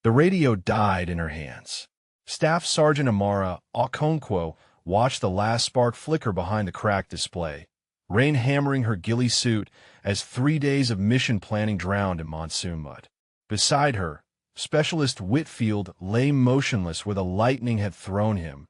The radio died in her hands. Staff Sergeant Amara Okonkwo watched the last spark flicker behind the cracked display, rain hammering her ghillie suit as 3 days of mission planning drowned in monsoon mud. Beside her, Specialist Whitfield lay motionless where the lightning had thrown him,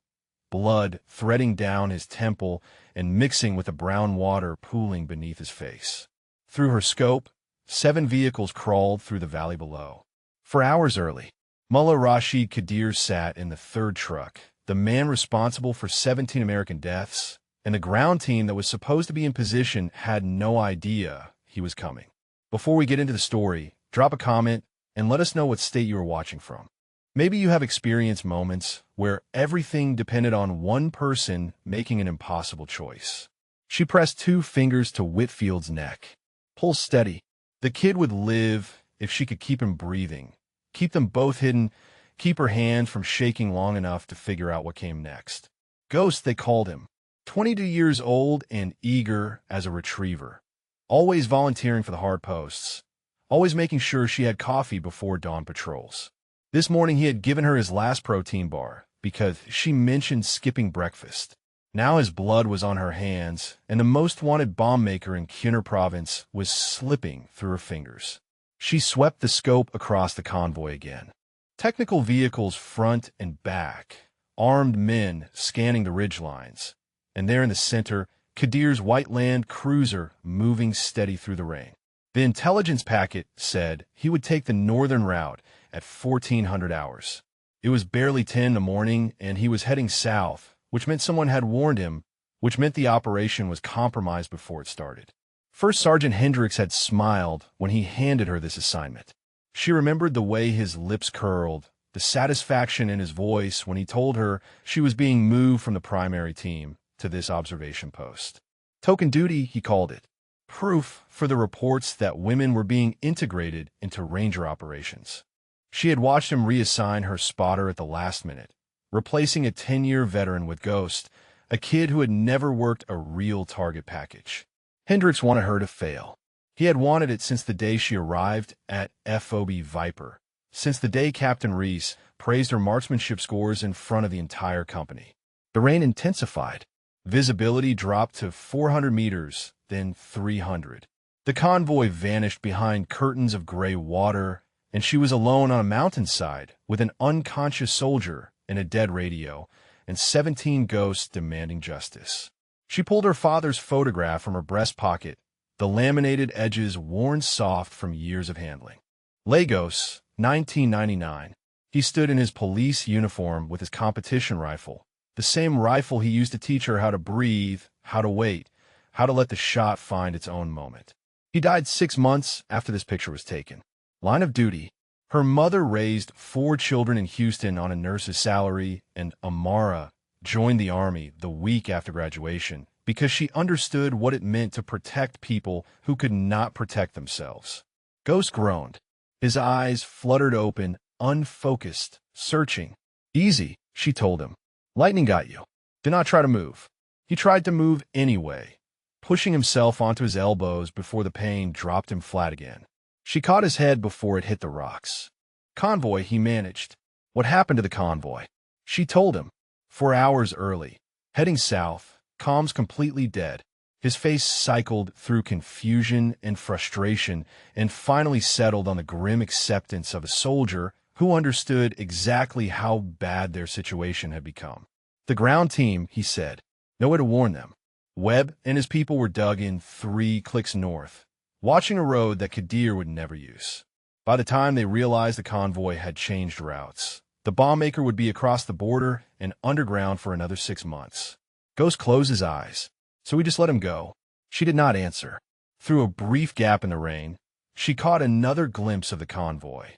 blood threading down his temple and mixing with the brown water pooling beneath his face. Through her scope, 7 vehicles crawled through the valley below. For hours early, Mullah Rashid Kadir sat in the 3rd truck, the man responsible for 17 American deaths, and the ground team that was supposed to be in position had no idea he was coming. Before we get into the story, drop a comment and let us know what state you are watching from. Maybe you have experienced moments where everything depended on one person making an impossible choice. She pressed 2 fingers to Whitfield's neck. Pull steady. The kid would live if she could keep him breathing, keep them both hidden, keep her hand from shaking long enough to figure out what came next. Ghost, they called him. 22 years old and eager as a retriever. Always volunteering for the hard posts. Always making sure she had coffee before dawn patrols. This morning he had given her his last protein bar because she mentioned skipping breakfast. Now his blood was on her hands, and the most wanted bomb maker in Khyner province was slipping through her fingers. She swept the scope across the convoy again. Technical vehicles front and back, armed men scanning the ridgelines, and there in the center, Kadir's white land cruiser moving steady through the rain. The intelligence packet said he would take the northern route at 1400 hours. It was barely 10 in the morning, and he was heading south, which meant someone had warned him, which meant the operation was compromised before it started. First Sergeant Hendricks had smiled when he handed her this assignment. She remembered the way his lips curled, the satisfaction in his voice when he told her she was being moved from the primary team to this observation post. Token duty, he called it. Proof for the reports that women were being integrated into Ranger operations. She had watched him reassign her spotter at the last minute, replacing a 10-year veteran with Ghost, a kid who had never worked a real target package. Hendricks wanted her to fail. He had wanted it since the day she arrived at FOB Viper, since the day Captain Reese praised her marksmanship scores in front of the entire company. The rain intensified. Visibility dropped to 400 meters, then 300. The convoy vanished behind curtains of gray water, and she was alone on a mountainside with an unconscious soldier and a dead radio, and 17 ghosts demanding justice. She pulled her father's photograph from her breast pocket, the laminated edges worn soft from years of handling. Lagos, 1999. He stood in his police uniform with his competition rifle, the same rifle he used to teach her how to breathe, how to wait, how to let the shot find its own moment. He died 6 months after this picture was taken. Line of duty. Her mother raised 4 children in Houston on a nurse's salary, and Amara joined the Army the week after graduation because she understood what it meant to protect people who could not protect themselves. Ghost groaned. His eyes fluttered open, unfocused, searching. Easy, she told him. Lightning got you. Do not try to move. He tried to move anyway, pushing himself onto his elbows before the pain dropped him flat again. She caught his head before it hit the rocks. Convoy, he managed. What happened to the convoy? She told him. 4 hours early. Heading south, comms completely dead. His face cycled through confusion and frustration and finally settled on the grim acceptance of a soldier who understood exactly how bad their situation had become. The ground team, he said, no way to warn them. Webb and his people were dug in 3 clicks north, watching a road that Kadir would never use. By the time they realized the convoy had changed routes, the bomb maker would be across the border and underground for another 6 months. Ghost closed his eyes, so we just let him go. She did not answer. Through a brief gap in the rain, she caught another glimpse of the convoy.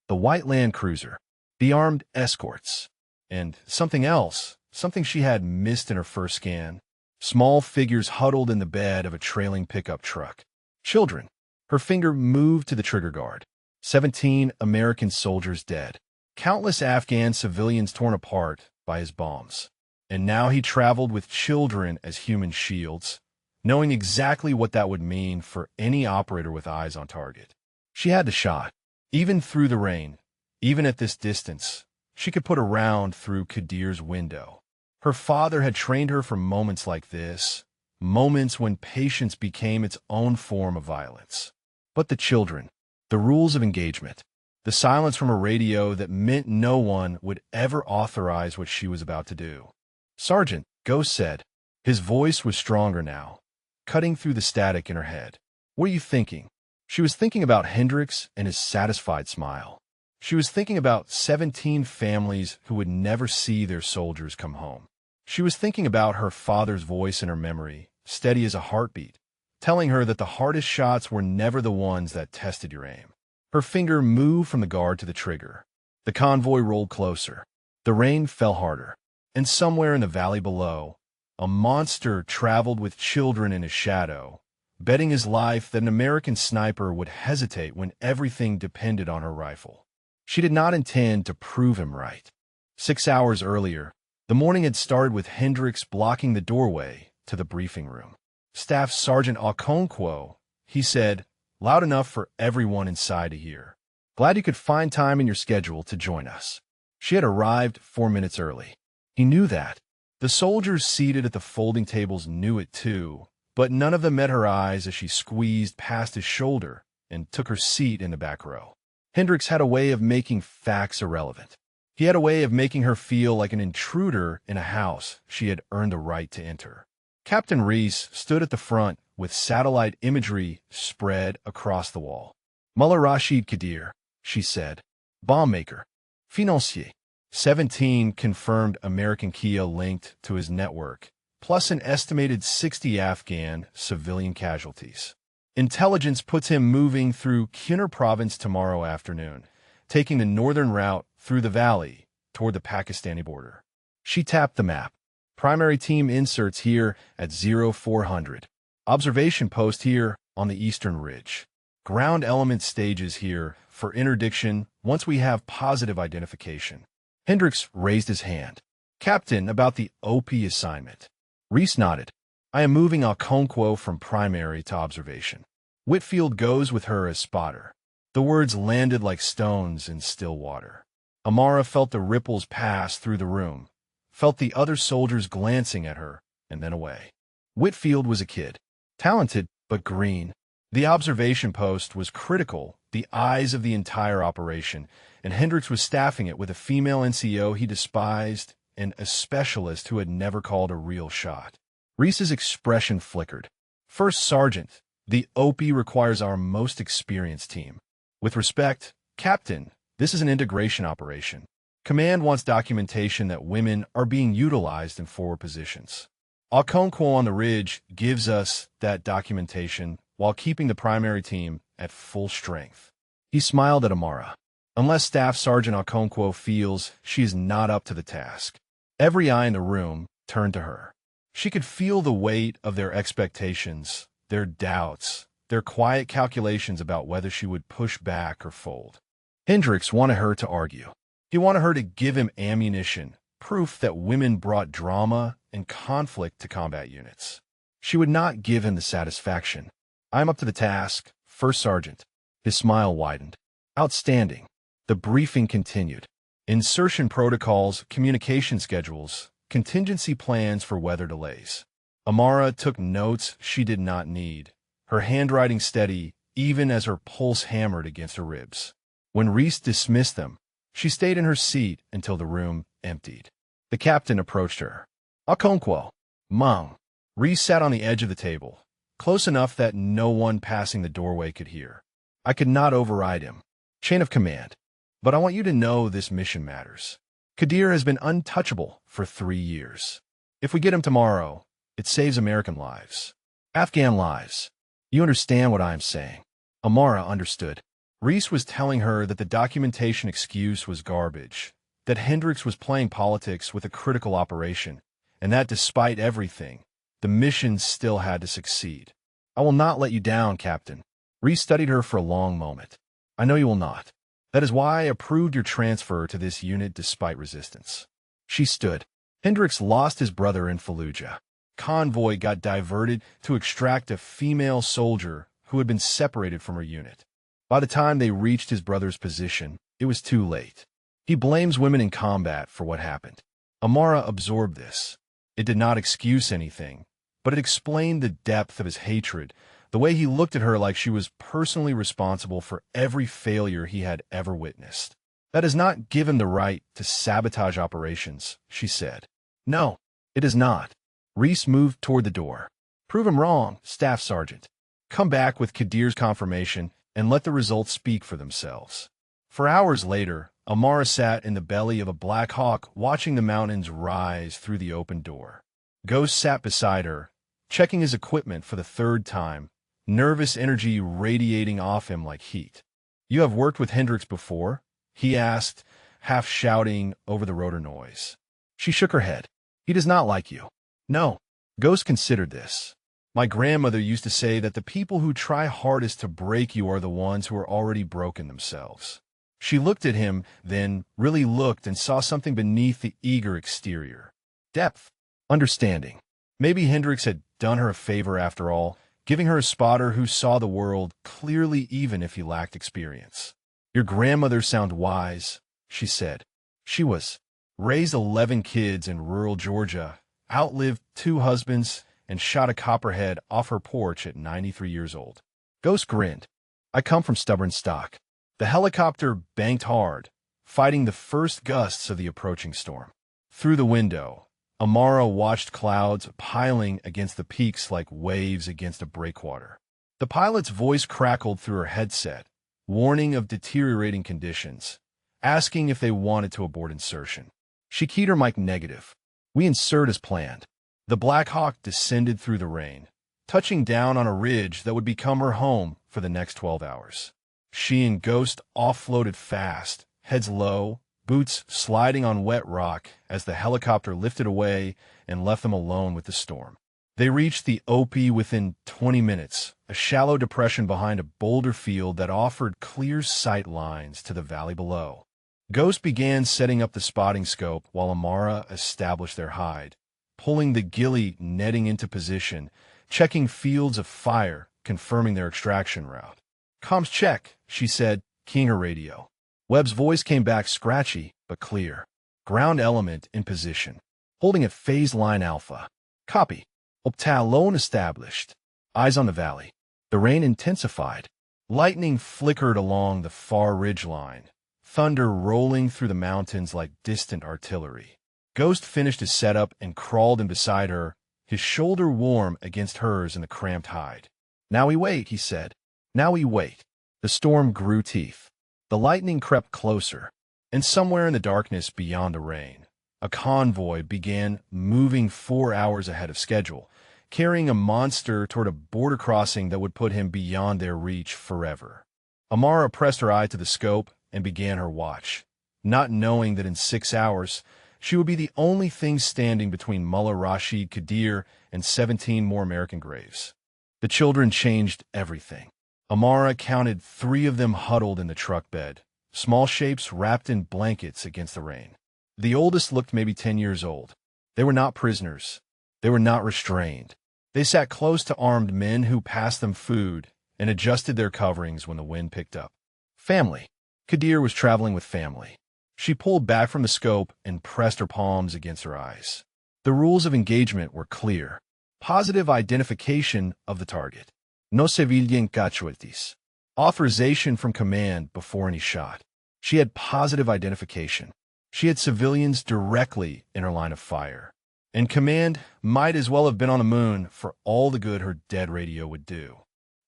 The white land cruiser, the armed escorts, and something else, something she had missed in her first scan. Small figures huddled in the bed of a trailing pickup truck. Children. Her finger moved to the trigger guard. 17 American soldiers dead. Countless Afghan civilians torn apart by his bombs. And now he traveled with children as human shields, knowing exactly what that would mean for any operator with eyes on target. She had the shot. Even through the rain, Even at this distance, she could put a round through Kadir's window. Her father had trained her for moments like this, moments when patience became its own form of violence. But the children, the rules of engagement, the silence from a radio that meant no one would ever authorize what she was about to do. "Sergeant," Ghost said. His voice was stronger now, cutting through the static in her head. "What are you thinking?" She was thinking about Hendricks and his satisfied smile. She was thinking about 17 families who would never see their soldiers come home. She was thinking about her father's voice in her memory, steady as a heartbeat, telling her that the hardest shots were never the ones that tested your aim. Her finger moved from the guard to the trigger. The convoy rolled closer. The rain fell harder. And somewhere in the valley below, a monster traveled with children in his shadow, betting his life that an American sniper would hesitate when everything depended on her rifle. She did not intend to prove him right. 6 hours earlier, the morning had started with Hendricks blocking the doorway to the briefing room. "Staff Sergeant Okonkwo," he said, loud enough for everyone inside to hear. "Glad you could find time in your schedule to join us." She had arrived 4 minutes early. He knew that. The soldiers seated at the folding tables knew it too, but none of them met her eyes as she squeezed past his shoulder and took her seat in the back row. Hendricks had a way of making facts irrelevant. He had a way of making her feel like an intruder in a house she had earned the right to enter. Captain Reese stood at the front with satellite imagery spread across the wall. "Mullah Rashid Kadir," she said. "Bomb maker. Financier. 17 confirmed American Kia linked to his network, plus an estimated 60 Afghan civilian casualties. Intelligence puts him moving through Kunar province tomorrow afternoon, taking the northern route through the valley toward the Pakistani border." She tapped the map. "Primary team inserts here at 0400. Observation post here on the eastern ridge. Ground element stages here for interdiction once we have positive identification." Hendricks raised his hand. "Captain, about the OP assignment." Reese nodded. "I am moving Okonkwo from primary to observation. Whitfield goes with her as spotter." The words landed like stones in still water. Amara felt the ripples pass through the room, felt the other soldiers glancing at her, and then away. Whitfield was a kid. Talented, but green. The observation post was critical, the eyes of the entire operation, and Hendricks was staffing it with a female NCO he despised and a specialist who had never called a real shot. Reese's expression flickered. "First Sergeant, the OP requires our most experienced team. With respect, Captain, this is an integration operation. Command wants documentation that women are being utilized in forward positions. Okonkwo on the ridge gives us that documentation while keeping the primary team at full strength." He smiled at Amara. "Unless Staff Sergeant Okonkwo feels she is not up to the task." Every eye in the room turned to her. She could feel the weight of their expectations, their doubts, their quiet calculations about whether she would push back or fold. Hendricks wanted her to argue. He wanted her to give him ammunition, proof that women brought drama and conflict to combat units. She would not give him the satisfaction. "I'm up to the task, First Sergeant." His smile widened. "Outstanding." The briefing continued. Insertion protocols, communication schedules, contingency plans for weather delays. Amara took notes she did not need, her handwriting steady even as her pulse hammered against her ribs. When Reese dismissed them, she stayed in her seat until the room emptied. The captain approached her. "Okonkwo, Mong." Reese sat on the edge of the table, close enough that no one passing the doorway could hear. "I could not override him. Chain of command. But I want you to know this mission matters. Kadir has been untouchable for 3 years. If we get him tomorrow, it saves American lives. Afghan lives. You understand what I am saying?" Amara understood. Reese was telling her that the documentation excuse was garbage, that Hendricks was playing politics with a critical operation, and that despite everything, the mission still had to succeed. "I will not let you down, Captain." Reese studied her for a long moment. "I know you will not. That is why I approved your transfer to this unit despite resistance." She stood. Hendricks lost his brother in Fallujah. Convoy got diverted to extract a female soldier who had been separated from her unit. By the time they reached his brother's position, it was too late. He blames women in combat for what happened. Amara absorbed this. It did not excuse anything, but it explained the depth of his hatred, the way he looked at her like she was personally responsible for every failure he had ever witnessed. That does not give him the right to sabotage operations, she said. No, it does not. Reese moved toward the door. Prove him wrong, Staff Sergeant. Come back with Kadir's confirmation and let the results speak for themselves. For hours later, Amara sat in the belly of a Black Hawk watching the mountains rise through the open door. Ghost sat beside her, checking his equipment for the third time, nervous energy radiating off him like heat. You have worked with Hendricks before? He asked, half shouting over the rotor noise. She shook her head. He does not like you. No. Ghost considered this. My grandmother used to say that the people who try hardest to break you are the ones who are already broken themselves. She looked at him, then really looked and saw something beneath the eager exterior. Depth. Understanding. Maybe Hendricks had done her a favor after all, giving her a spotter who saw the world clearly even if he lacked experience. Your grandmother sounds wise, she said. She was raised 11 kids in rural Georgia, outlived 2 husbands, and shot a copperhead off her porch at 93 years old. Ghost grinned. I come from stubborn stock. The helicopter banked hard, fighting the first gusts of the approaching storm. Through the window, Amara watched clouds piling against the peaks like waves against a breakwater. The pilot's voice crackled through her headset, warning of deteriorating conditions, asking if they wanted to abort insertion. She keyed her mic negative. We insert as planned. The Black Hawk descended through the rain, touching down on a ridge that would become her home for the next 12 hours. She and Ghost offloaded fast, heads low, boots sliding on wet rock as the helicopter lifted away and left them alone with the storm. They reached the OP within 20 minutes, a shallow depression behind a boulder field that offered clear sight lines to the valley below. Ghost began setting up the spotting scope while Amara established their hide, pulling the ghillie netting into position, checking fields of fire, confirming their extraction route. Comms check, she said, keying her radio. Webb's voice came back scratchy, but clear. Ground element in position. Holding at phase line alpha. Copy. Optalone established. Eyes on the valley. The rain intensified. Lightning flickered along the far ridge line. Thunder rolling through the mountains like distant artillery. Ghost finished his setup and crawled in beside her, his shoulder warm against hers in the cramped hide. Now we wait, he said. Now we wait. The storm grew teeth. The lightning crept closer, and somewhere in the darkness beyond the rain, a convoy began moving 4 hours ahead of schedule, carrying a monster toward a border crossing that would put him beyond their reach forever. Amara pressed her eye to the scope and began her watch, not knowing that in 6 hours, she would be the only thing standing between Mullah Rashid Kadir and 17 more American graves. The children changed everything. Amara counted 3 of them huddled in the truck bed, small shapes wrapped in blankets against the rain. The oldest looked maybe 10 years old. They were not prisoners. They were not restrained. They sat close to armed men who passed them food and adjusted their coverings when the wind picked up. Family. Kadir was traveling with family. She pulled back from the scope and pressed her palms against her eyes. The rules of engagement were clear. Positive identification of the target. No civilian casualties. Authorization from command before any shot. She had positive identification. She had civilians directly in her line of fire. And command might as well have been on the moon for all the good her dead radio would do.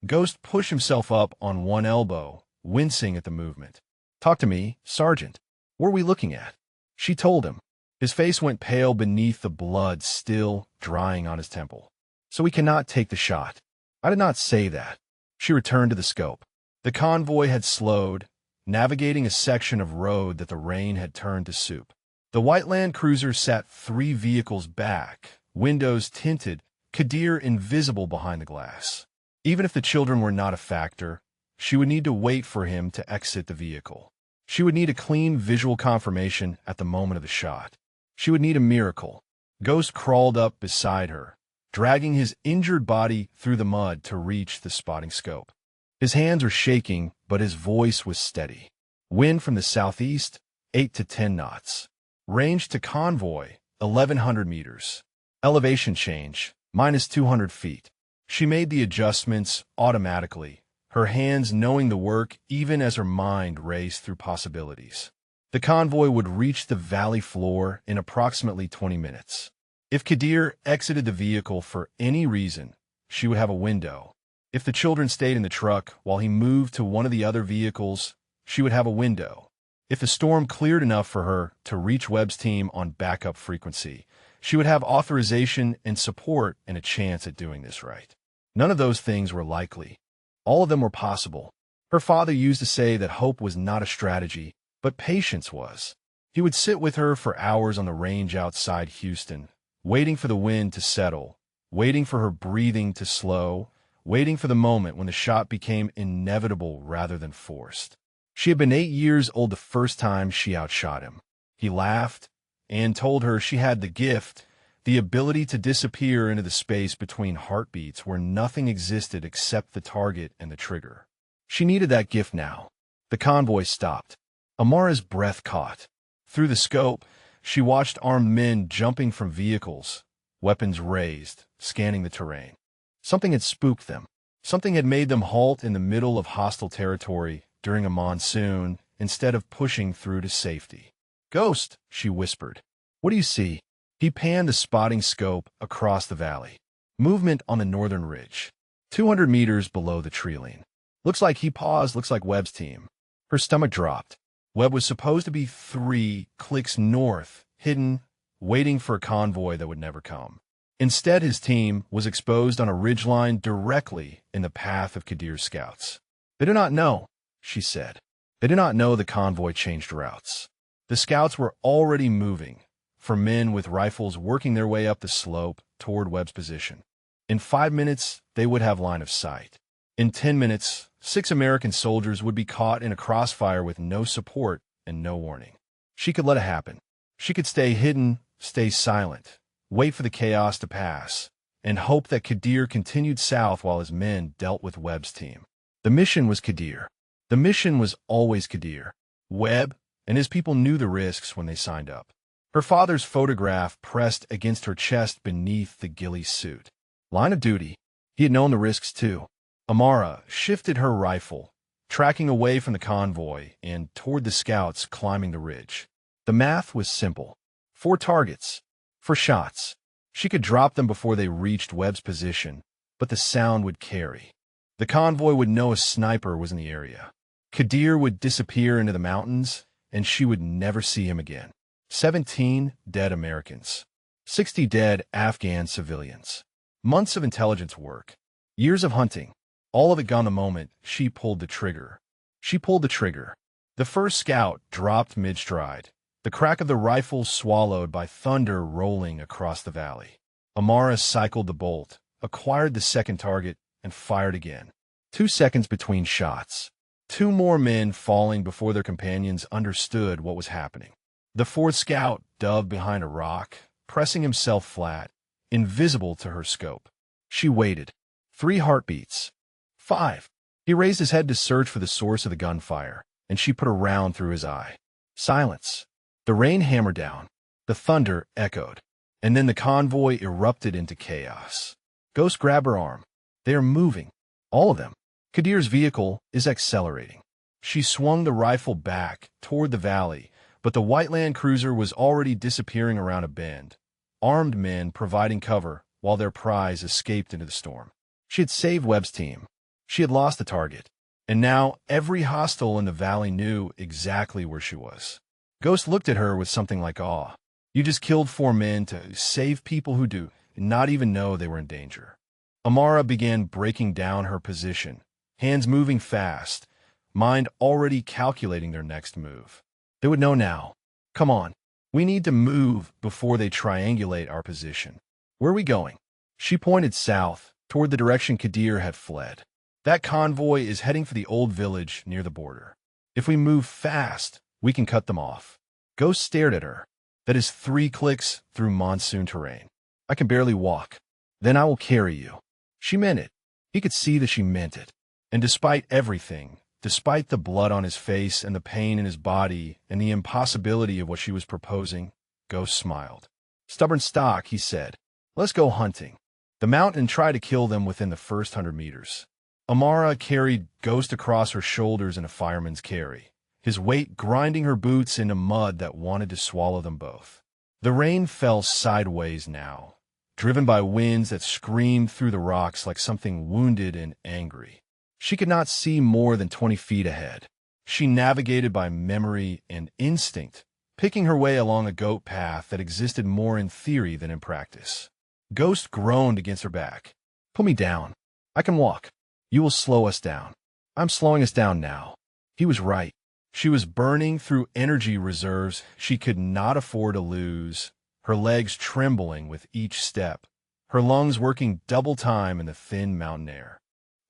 Ghost pushed himself up on one elbow, wincing at the movement. Talk to me, Sergeant. What are we looking at? She told him. His face went pale beneath the blood still drying on his temple. So we cannot take the shot. I did not say that. She returned to the scope. The convoy had slowed, navigating a section of road that the rain had turned to soup. The white Land Cruiser sat 3 vehicles back, windows tinted, Kadir invisible behind the glass. Even if the children were not a factor, she would need to wait for him to exit the vehicle. She would need a clean visual confirmation at the moment of the shot. She would need a miracle. Ghost crawled up beside her, dragging his injured body through the mud to reach the spotting scope. His hands were shaking, but his voice was steady. Wind from the southeast, 8 to 10 knots. Range to convoy, 1,100 meters. Elevation change, minus 200 feet. She made the adjustments automatically, her hands knowing the work even as her mind raced through possibilities. The convoy would reach the valley floor in approximately 20 minutes. If Kadir exited the vehicle for any reason, she would have a window. If the children stayed in the truck while he moved to one of the other vehicles, she would have a window. If the storm cleared enough for her to reach Webb's team on backup frequency, she would have authorization and support and a chance at doing this right. None of those things were likely. All of them were possible. Her father used to say that hope was not a strategy, but patience was. He would sit with her for hours on the range outside Houston, waiting for the wind to settle, waiting for her breathing to slow, waiting for the moment when the shot became inevitable rather than forced. She had been 8 years old the first time she outshot him. He laughed and told her she had the gift, the ability to disappear into the space between heartbeats where nothing existed except the target and the trigger. She needed that gift now. The convoy stopped. Amara's breath caught. Through the scope, she watched armed men jumping from vehicles, weapons raised, scanning the terrain. Something had spooked them. Something had made them halt in the middle of hostile territory during a monsoon instead of pushing through to safety. "Ghost," she whispered. "What do you see?" He panned the spotting scope across the valley. Movement on the northern ridge, 200 meters below the tree line. Looks like he paused, looks like Webb's team. Her stomach dropped. Webb was supposed to be 3 clicks north, hidden, waiting for a convoy that would never come. Instead, his team was exposed on a ridgeline directly in the path of Kadir's scouts. "They do not know," she said. "They do not know the convoy changed routes." The scouts were already moving, for men with rifles working their way up the slope toward Webb's position. In 5 minutes, they would have line of sight. In 10 minutes, 6 American soldiers would be caught in a crossfire with no support and no warning. She could let it happen. She could stay hidden, stay silent, wait for the chaos to pass, and hope that Kadir continued south while his men dealt with Webb's team. The mission was Kadir. The mission was always Kadir. Webb and his people knew the risks when they signed up. Her father's photograph pressed against her chest beneath the ghillie suit. Line of duty. He had known the risks too. Amara shifted her rifle, tracking away from the convoy and toward the scouts climbing the ridge. The math was simple. 4 targets. 4 shots. She could drop them before they reached Webb's position, but the sound would carry. The convoy would know a sniper was in the area. Kadir would disappear into the mountains, and she would never see him again. 17 dead Americans. 60 dead Afghan civilians. Months of intelligence work. Years of hunting. All of it gone the moment she pulled the trigger. She pulled the trigger. The first scout dropped mid-stride, the crack of the rifle swallowed by thunder rolling across the valley. Amara cycled the bolt, acquired the second target, and fired again. 2 seconds between shots. 2 more men falling before their companions understood what was happening. The 4th scout dove behind a rock, pressing himself flat, invisible to her scope. She waited. 3 heartbeats. 5. He raised his head to search for the source of the gunfire, and she put a round through his eye. Silence. The rain hammered down. The thunder echoed. And then the convoy erupted into chaos. Ghost grabbed her arm. They are moving. All of them. Kadir's vehicle is accelerating. She swung the rifle back toward the valley, but the white Land Cruiser was already disappearing around a bend, armed men providing cover while their prize escaped into the storm. She had saved Webb's team. She had lost the target, and now every hostile in the valley knew exactly where she was. Ghost looked at her with something like awe. "You just killed 4 men to save people who do not even know they were in danger." Amara began breaking down her position, hands moving fast, mind already calculating their next move. They would know now. "Come on. We need to move before they triangulate our position. Where are we going?" She pointed south, toward the direction Kadir had fled. "That convoy is heading for the old village near the border. If we move fast, we can cut them off." Ghost stared at her. "That is 3 clicks through monsoon terrain. I can barely walk. Then I will carry you." She meant it. He could see that she meant it. And despite everything, Despite the blood on his face and the pain in his body and the impossibility of what she was proposing, Ghost smiled. "Stubborn stock," he said. "Let's go hunting. The mountain and try to kill them within the first 100 meters." Amara carried Ghost across her shoulders in a fireman's carry, his weight grinding her boots into mud that wanted to swallow them both. The rain fell sideways now, driven by winds that screamed through the rocks like something wounded and angry. She could not see more than 20 feet ahead. She navigated by memory and instinct, picking her way along a goat path that existed more in theory than in practice. Ghost groaned against her back. "Put me down. I can walk. You will slow us down." "I'm slowing us down now." He was right. She was burning through energy reserves she could not afford to lose, her legs trembling with each step, her lungs working double time in the thin mountain air.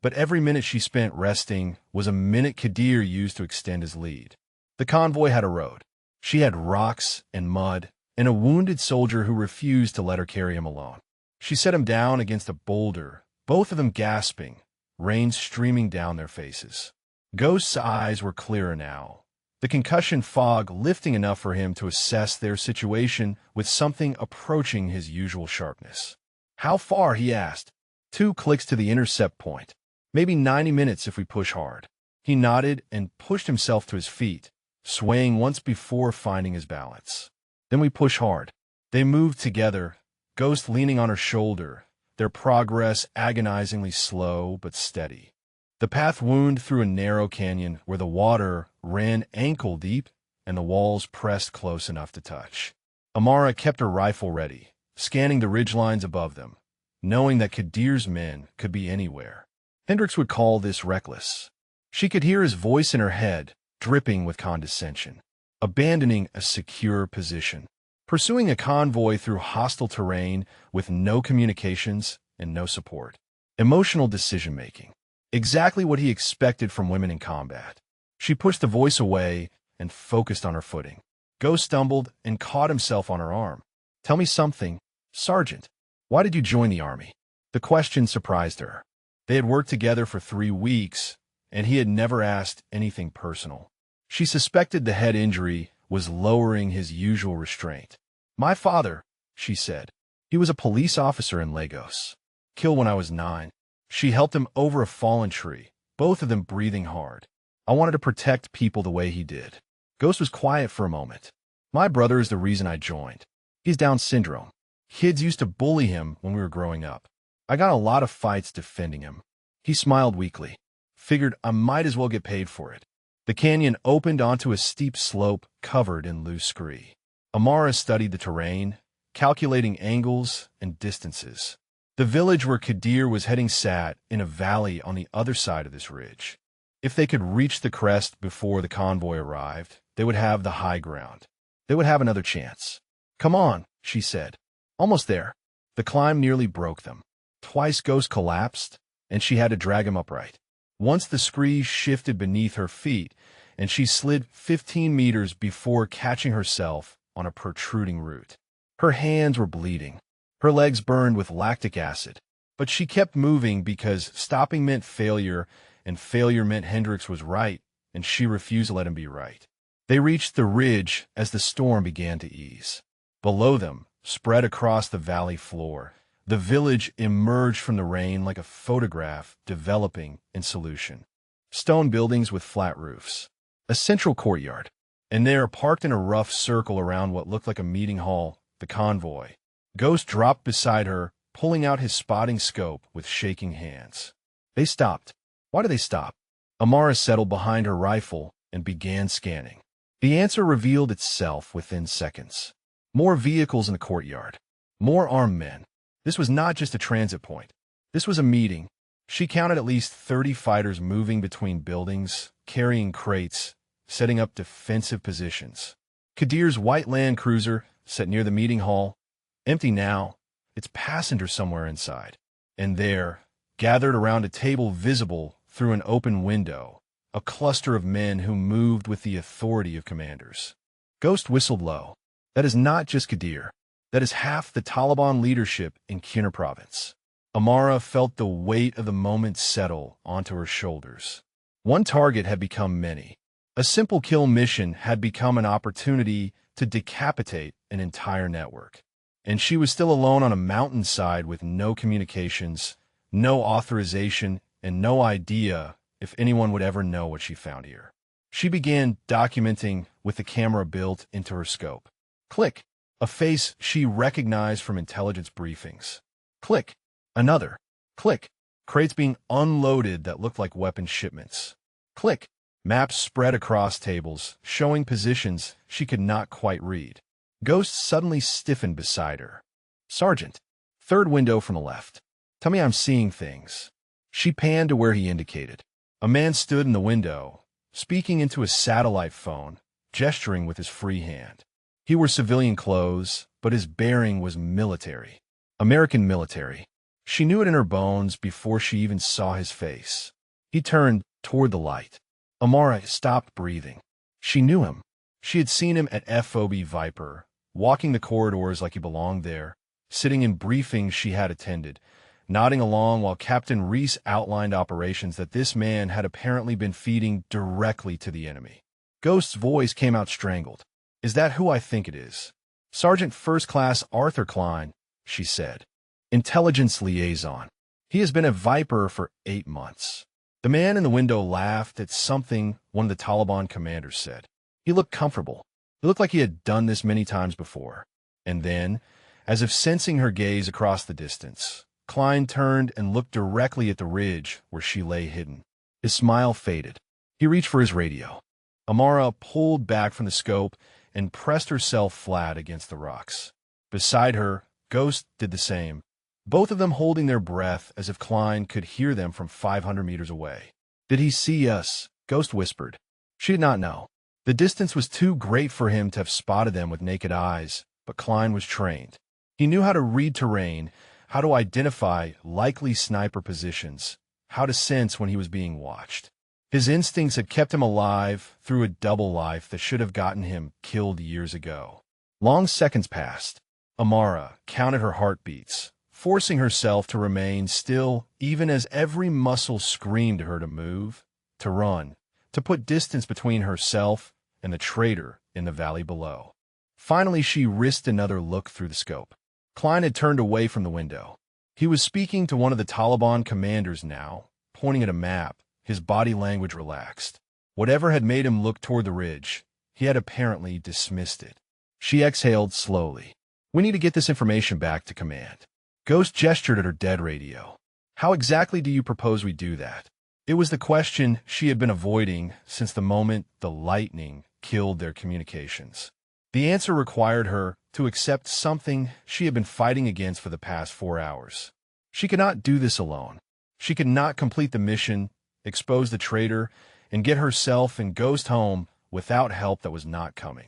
But every minute she spent resting was a minute Kadir used to extend his lead. The convoy had a road. She had rocks and mud, and a wounded soldier who refused to let her carry him alone. She set him down against a boulder, both of them gasping, rain streaming down their faces. Ghost's eyes were clearer now, the concussion fog lifting enough for him to assess their situation with something approaching his usual sharpness. "How far?" he asked. "2 clicks to the intercept point. Maybe 90 minutes if we push hard." He nodded and pushed himself to his feet, swaying once before finding his balance. "Then we push hard." They moved together, Ghost leaning on her shoulder, their progress agonizingly slow but steady. The path wound through a narrow canyon where the water ran ankle-deep and the walls pressed close enough to touch. Amara kept her rifle ready, scanning the ridgelines above them, knowing that Kadir's men could be anywhere. Hendricks would call this reckless. She could hear his voice in her head, dripping with condescension. Abandoning a secure position. Pursuing a convoy through hostile terrain with no communications and no support. Emotional decision-making. Exactly what he expected from women in combat. She pushed the voice away and focused on her footing. Ghost stumbled and caught himself on her arm. "Tell me something, Sergeant. Why did you join the army?" The question surprised her. They had worked together for 3 weeks, and he had never asked anything personal. She suspected the head injury was lowering his usual restraint. "My father," she said. "He was a police officer in Lagos. Killed when I was 9. She helped him over a fallen tree, both of them breathing hard. I wanted to protect people the way he did." Ghost was quiet for a moment. "My brother is the reason I joined. He's Down syndrome. Kids used to bully him when we were growing up. I got a lot of fights defending him." He smiled weakly. "Figured I might as well get paid for it." The canyon opened onto a steep slope covered in loose scree. Amara studied the terrain, calculating angles and distances. The village where Kadir was heading sat in a valley on the other side of this ridge. If they could reach the crest before the convoy arrived, they would have the high ground. They would have another chance. "Come on," she said. "Almost there." The climb nearly broke them. Twice Ghost collapsed, and she had to drag him upright. Once the scree shifted beneath her feet, and she slid 15 meters before catching herself on a protruding root. Her hands were bleeding. Her legs burned with lactic acid, but she kept moving because stopping meant failure, and failure meant Hendricks was right, and she refused to let him be right. They reached the ridge as the storm began to ease. Below them, spread across the valley floor, the village emerged from the rain like a photograph developing in solution. Stone buildings with flat roofs. A central courtyard. And there, parked in a rough circle around what looked like a meeting hall, the convoy. Ghost dropped beside her, pulling out his spotting scope with shaking hands. They stopped. Why did they stop? Amara settled behind her rifle and began scanning. The answer revealed itself within seconds. More vehicles in the courtyard. More armed men. This was not just a transit point. This was a meeting. She counted at least 30 fighters moving between buildings, carrying crates, setting up defensive positions. Kadir's white Land Cruiser sat near the meeting hall, empty now, its passenger somewhere inside. And there, gathered around a table visible through an open window, a cluster of men who moved with the authority of commanders. Ghost whistled low. That is not just Kadir. That is half the Taliban leadership in Kunar province. Amara felt the weight of the moment settle onto her shoulders. One target had become many. A simple kill mission had become an opportunity to decapitate an entire network. And she was still alone on a mountainside with no communications, no authorization, and no idea if anyone would ever know what she found here. She began documenting with the camera built into her scope. Click. A face she recognized from intelligence briefings. Click. Another. Click. Crates being unloaded that looked like weapon shipments. Click. Maps spread across tables, showing positions she could not quite read. Ghost suddenly stiffened beside her. Sergeant. Third window from the left. Tell me I'm seeing things. She panned to where he indicated. A man stood in the window, speaking into a satellite phone, gesturing with his free hand. He wore civilian clothes, but his bearing was military. American military. She knew it in her bones before she even saw his face. He turned toward the light. Amara stopped breathing. She knew him. She had seen him at FOB Viper, walking the corridors like he belonged there, sitting in briefings she had attended, nodding along while Captain Reese outlined operations that this man had apparently been feeding directly to the enemy. Ghost's voice came out strangled. Is that who I think it is? Sergeant First Class Arthur Klein, she said. Intelligence liaison. He has been a Viper for 8 months. The man in the window laughed at something one of the Taliban commanders said. He looked comfortable. It looked like he had done this many times before. And then, as if sensing her gaze across the distance, Klein turned and looked directly at the ridge where she lay hidden. His smile faded. He reached for his radio. Amara pulled back from the scope and pressed herself flat against the rocks. Beside her, Ghost did the same, both of them holding their breath as if Klein could hear them from 500 meters away. Did he see us? Ghost whispered. She did not know. The distance was too great for him to have spotted them with naked eyes, but Klein was trained. He knew how to read terrain, how to identify likely sniper positions, how to sense when he was being watched. His instincts had kept him alive through a double life that should have gotten him killed years ago. Long seconds passed. Amara counted her heartbeats, forcing herself to remain still even as every muscle screamed to her to move, to run, to put distance between herself and the traitor in the valley below. Finally, she risked another look through the scope. Klein had turned away from the window. He was speaking to one of the Taliban commanders now, pointing at a map, his body language relaxed. Whatever had made him look toward the ridge, he had apparently dismissed it. She exhaled slowly. We need to get this information back to command. Ghost gestured at her dead radio. How exactly do you propose we do that? It was the question she had been avoiding since the moment the lightning killed their communications. The answer required her to accept something she had been fighting against for the past 4 hours. She could not do this alone. She could not complete the mission, expose the traitor, and get herself and Ghost home without help that was not coming.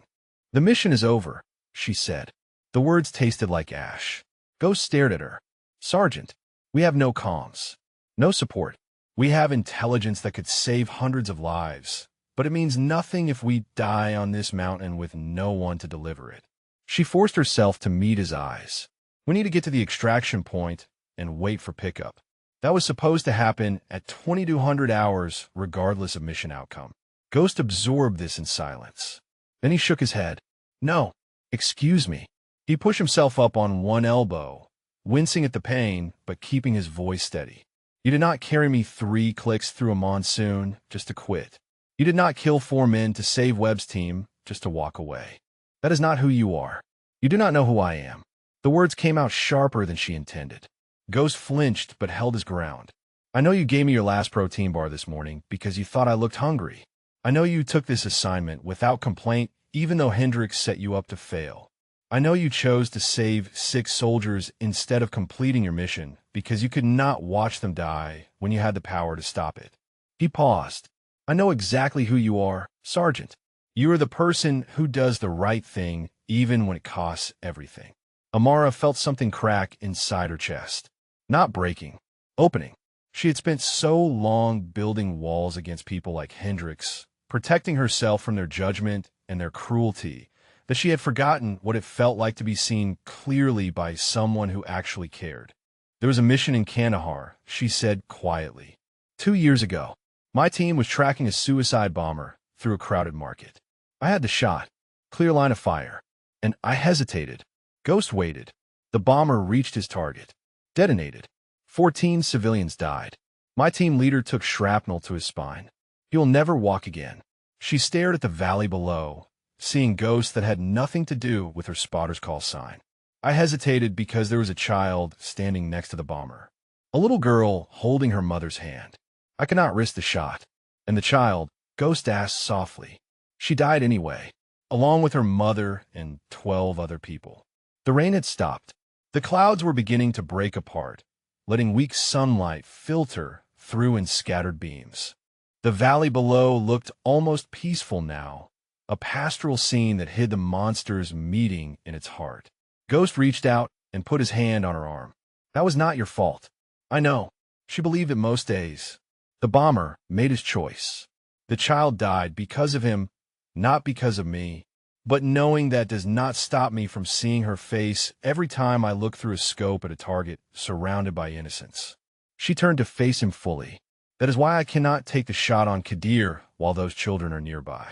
The mission is over, she said. The words tasted like ash. Ghost stared at her. Sergeant, we have no comms, no support. We have intelligence that could save hundreds of lives, but it means nothing if we die on this mountain with no one to deliver it. She forced herself to meet his eyes. We need to get to the extraction point and wait for pickup. That was supposed to happen at 2200 hours regardless of mission outcome. Ghost absorbed this in silence. Then he shook his head. No, excuse me. He pushed himself up on one elbow, wincing at the pain but keeping his voice steady. You did not carry me 3 clicks through a monsoon just to quit. You did not kill 4 men to save Webb's team just to walk away. That is not who you are. You do not know who I am. The words came out sharper than she intended. Ghost flinched but held his ground. I know you gave me your last protein bar this morning because you thought I looked hungry. I know you took this assignment without complaint even though Hendricks set you up to fail. I know you chose to save 6 soldiers instead of completing your mission because you could not watch them die when you had the power to stop it. He paused. I know exactly who you are, Sergeant. You are the person who does the right thing even when it costs everything. Amara felt something crack inside her chest. Not breaking, opening. She had spent so long building walls against people like Hendricks, protecting herself from their judgment and their cruelty, that she had forgotten what it felt like to be seen clearly by someone who actually cared. There was a mission in Kandahar, she said quietly. 2 years ago. My team was tracking a suicide bomber through a crowded market. I had the shot, clear line of fire, and I hesitated. Ghost waited. The bomber reached his target, detonated. 14 civilians died. My team leader took shrapnel to his spine. He will never walk again. She stared at the valley below, seeing ghosts that had nothing to do with her spotter's call sign. I hesitated because there was a child standing next to the bomber, a little girl holding her mother's hand. I could not risk the shot. And the child, Ghost asked softly. She died anyway, along with her mother and 12 other people. The rain had stopped. The clouds were beginning to break apart, letting weak sunlight filter through in scattered beams. The valley below looked almost peaceful now, a pastoral scene that hid the monsters meeting in its heart. Ghost reached out and put his hand on her arm. That was not your fault. I know. She believed it most days. The bomber made his choice. The child died because of him, not because of me. But knowing that does not stop me from seeing her face every time I look through a scope at a target surrounded by innocents. She turned to face him fully. That is why I cannot take the shot on Kadir while those children are nearby.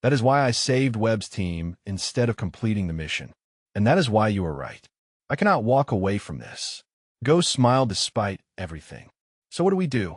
That is why I saved Webb's team instead of completing the mission. And that is why you are right. I cannot walk away from this. Ghost smiled despite everything. So what do we do?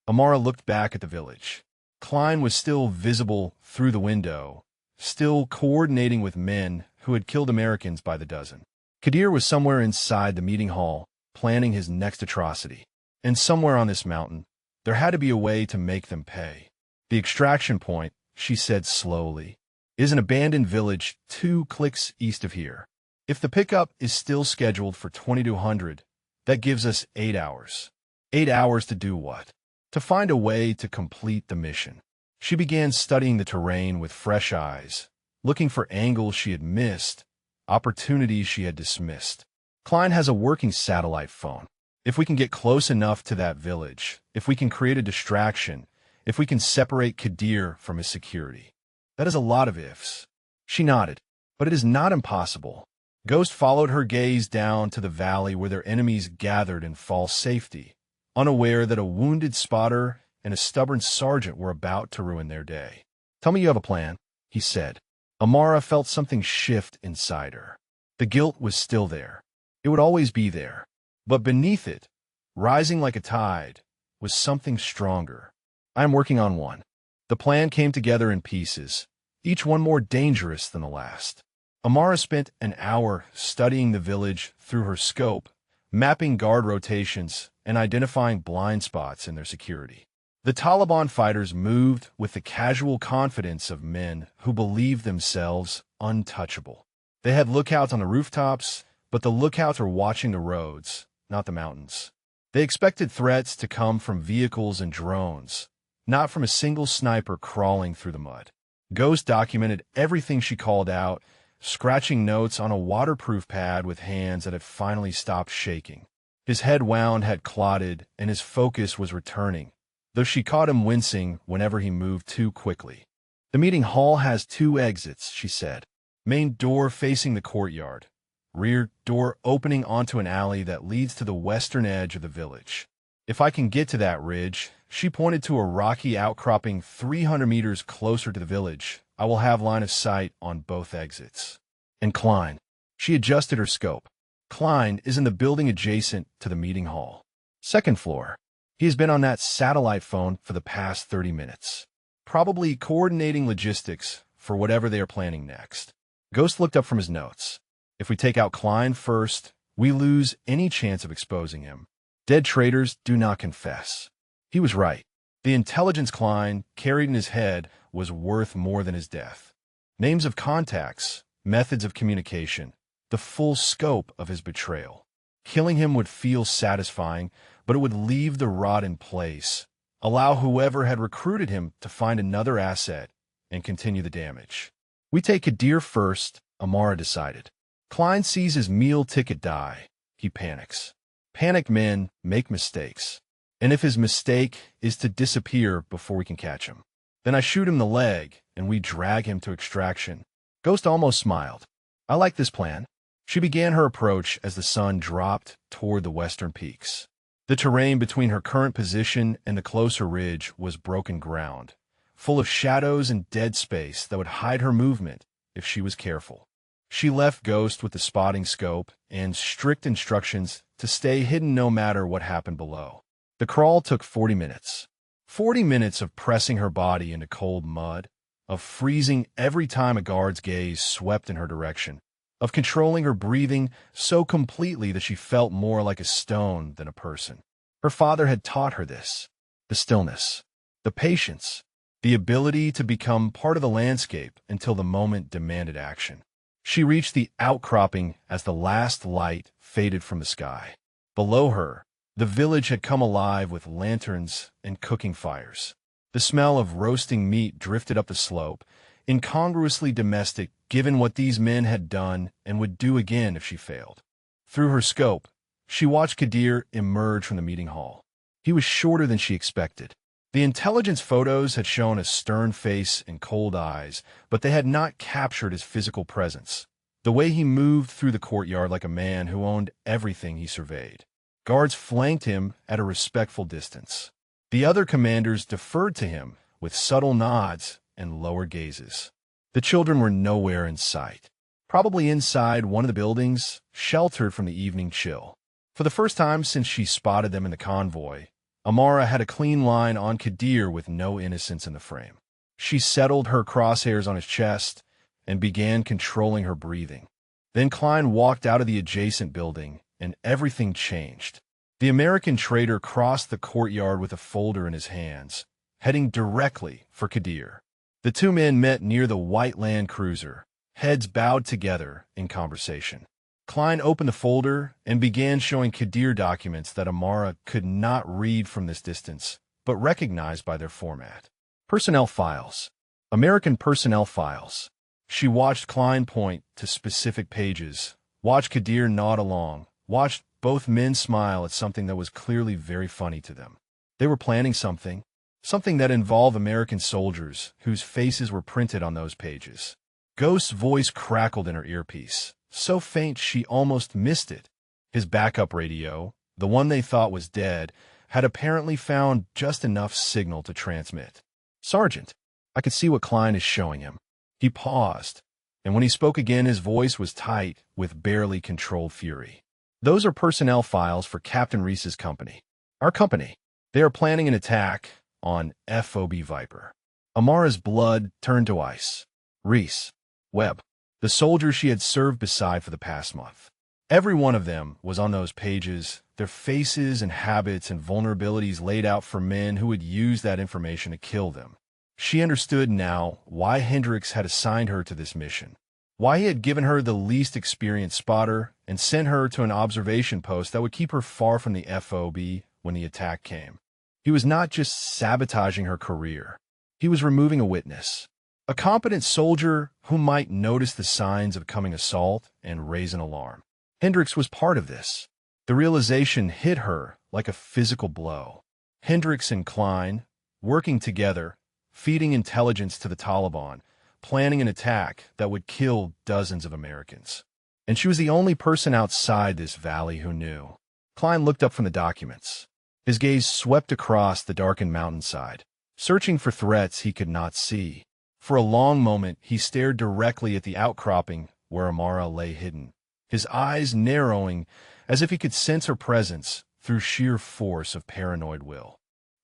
Amara looked back at the village. Klein was still visible through the window, still coordinating with men who had killed Americans by the dozen. Kadir was somewhere inside the meeting hall, planning his next atrocity. And somewhere on this mountain, there had to be a way to make them pay. The extraction point, she said slowly, is an abandoned village 2 clicks east of here. If the pickup is still scheduled for 2200, that gives us 8 hours. 8 hours to do what? To find a way to complete the mission. She began studying the terrain with fresh eyes, looking for angles she had missed, opportunities she had dismissed. Klein has a working satellite phone. If we can get close enough to that village, if we can create a distraction, if we can separate Kadir from his security. That is a lot of ifs. She nodded, but it is not impossible. Ghost followed her gaze down to the valley where their enemies gathered in false safety, unaware that a wounded spotter and a stubborn sergeant were about to ruin their day. Tell me you have a plan, he said. Amara felt something shift inside her. The guilt was still there. It would always be there. But beneath it, rising like a tide, was something stronger. I am working on one. The plan came together in pieces, each one more dangerous than the last. Amara spent an hour studying the village through her scope, mapping guard rotations and identifying blind spots in their security. The Taliban fighters moved with the casual confidence of men who believed themselves untouchable. They had lookouts on the rooftops, but the lookouts were watching the roads, not the mountains. They expected threats to come from vehicles and drones, not from a single sniper crawling through the mud. Ghost documented everything she called out, scratching notes on a waterproof pad with hands that had finally stopped shaking. His head wound had clotted, and his focus was returning, though she caught him wincing whenever he moved too quickly. The meeting hall has 2 exits, she said. Main door facing the courtyard. Rear door opening onto an alley that leads to the western edge of the village. If I can get to that ridge, she pointed to a rocky outcropping 300 meters closer to the village, I will have line of sight on both exits. And Klein. She adjusted her scope. Klein is in the building adjacent to the meeting hall. 2nd floor. He has been on that satellite phone for the past 30 minutes. Probably coordinating logistics for whatever they are planning next. Ghost looked up from his notes. If we take out Klein first, we lose any chance of exposing him. Dead traitors do not confess. He was right. The intelligence Klein carried in his head was worth more than his death. Names of contacts, methods of communication, the full scope of his betrayal. Killing him would feel satisfying, but it would leave the rod in place, allow whoever had recruited him to find another asset and continue the damage. We take Kadir first, Amara decided. Klein sees his meal ticket die. He panics. Panicked men make mistakes. And if his mistake is to disappear before we can catch him, then I shoot him the leg and we drag him to extraction. Ghost almost smiled. I like this plan. She began her approach as the sun dropped toward the western peaks. The terrain between her current position and the closer ridge was broken ground, full of shadows and dead space that would hide her movement if she was careful. She left Ghost with the spotting scope and strict instructions to stay hidden no matter what happened below. The crawl took 40 minutes. 40 minutes of pressing her body into cold mud, of freezing every time a guard's gaze swept in her direction, of controlling her breathing so completely that she felt more like a stone than a person. Her father had taught her this: the stillness, the patience, the ability to become part of the landscape until the moment demanded action. She reached the outcropping as the last light faded from the sky. Below her, the village had come alive with lanterns and cooking fires. The smell of roasting meat drifted up the slope, incongruously domestic given what these men had done and would do again if she failed. Through her scope, she watched Kadir emerge from the meeting hall. He was shorter than she expected. The intelligence photos had shown a stern face and cold eyes, but they had not captured his physical presence. The way he moved through the courtyard like a man who owned everything he surveyed. Guards flanked him at a respectful distance. The other commanders deferred to him with subtle nods and lower gazes. The children were nowhere in sight, probably inside one of the buildings, sheltered from the evening chill. For the first time since she spotted them in the convoy, Amara had a clean line on Kadir with no innocence in the frame. She settled her crosshairs on his chest and began controlling her breathing. Then Klein walked out of the adjacent building, and everything changed. The American trader crossed the courtyard with a folder in his hands, heading directly for Kadir. The two men met near the white Land Cruiser, heads bowed together in conversation. Klein opened the folder and began showing Kadir documents that Amara could not read from this distance, but recognized by their format. Personnel files. American personnel files. She watched Klein point to specific pages, watched Kadir nod along, watched both men smile at something that was clearly very funny to them. They were planning something that involved American soldiers whose faces were printed on those pages. Ghost's voice crackled in her earpiece, so faint she almost missed it. His backup radio, the one they thought was dead, had apparently found just enough signal to transmit. "Sergeant, I can see what Klein is showing him." He paused, and when he spoke again his voice was tight with barely controlled fury. "Those are personnel files for Captain Reese's company. Our company. They are planning an attack on FOB Viper." Amara's blood turned to ice. Reese, Webb, the soldier she had served beside for the past month. Every one of them was on those pages, their faces and habits and vulnerabilities laid out for men who would use that information to kill them. She understood now why Hendricks had assigned her to this mission, why he had given her the least experienced spotter and sent her to an observation post that would keep her far from the FOB when the attack came. He was not just sabotaging her career. He was removing a witness, a competent soldier who might notice the signs of coming assault and raise an alarm. Hendricks was part of this. The realization hit her like a physical blow. Hendricks and Klein, working together, feeding intelligence to the Taliban, planning an attack that would kill dozens of Americans. And she was the only person outside this valley who knew. Klein looked up from the documents. His gaze swept across the darkened mountainside, searching for threats he could not see. For a long moment, he stared directly at the outcropping where Amara lay hidden, his eyes narrowing as if he could sense her presence through sheer force of paranoid will.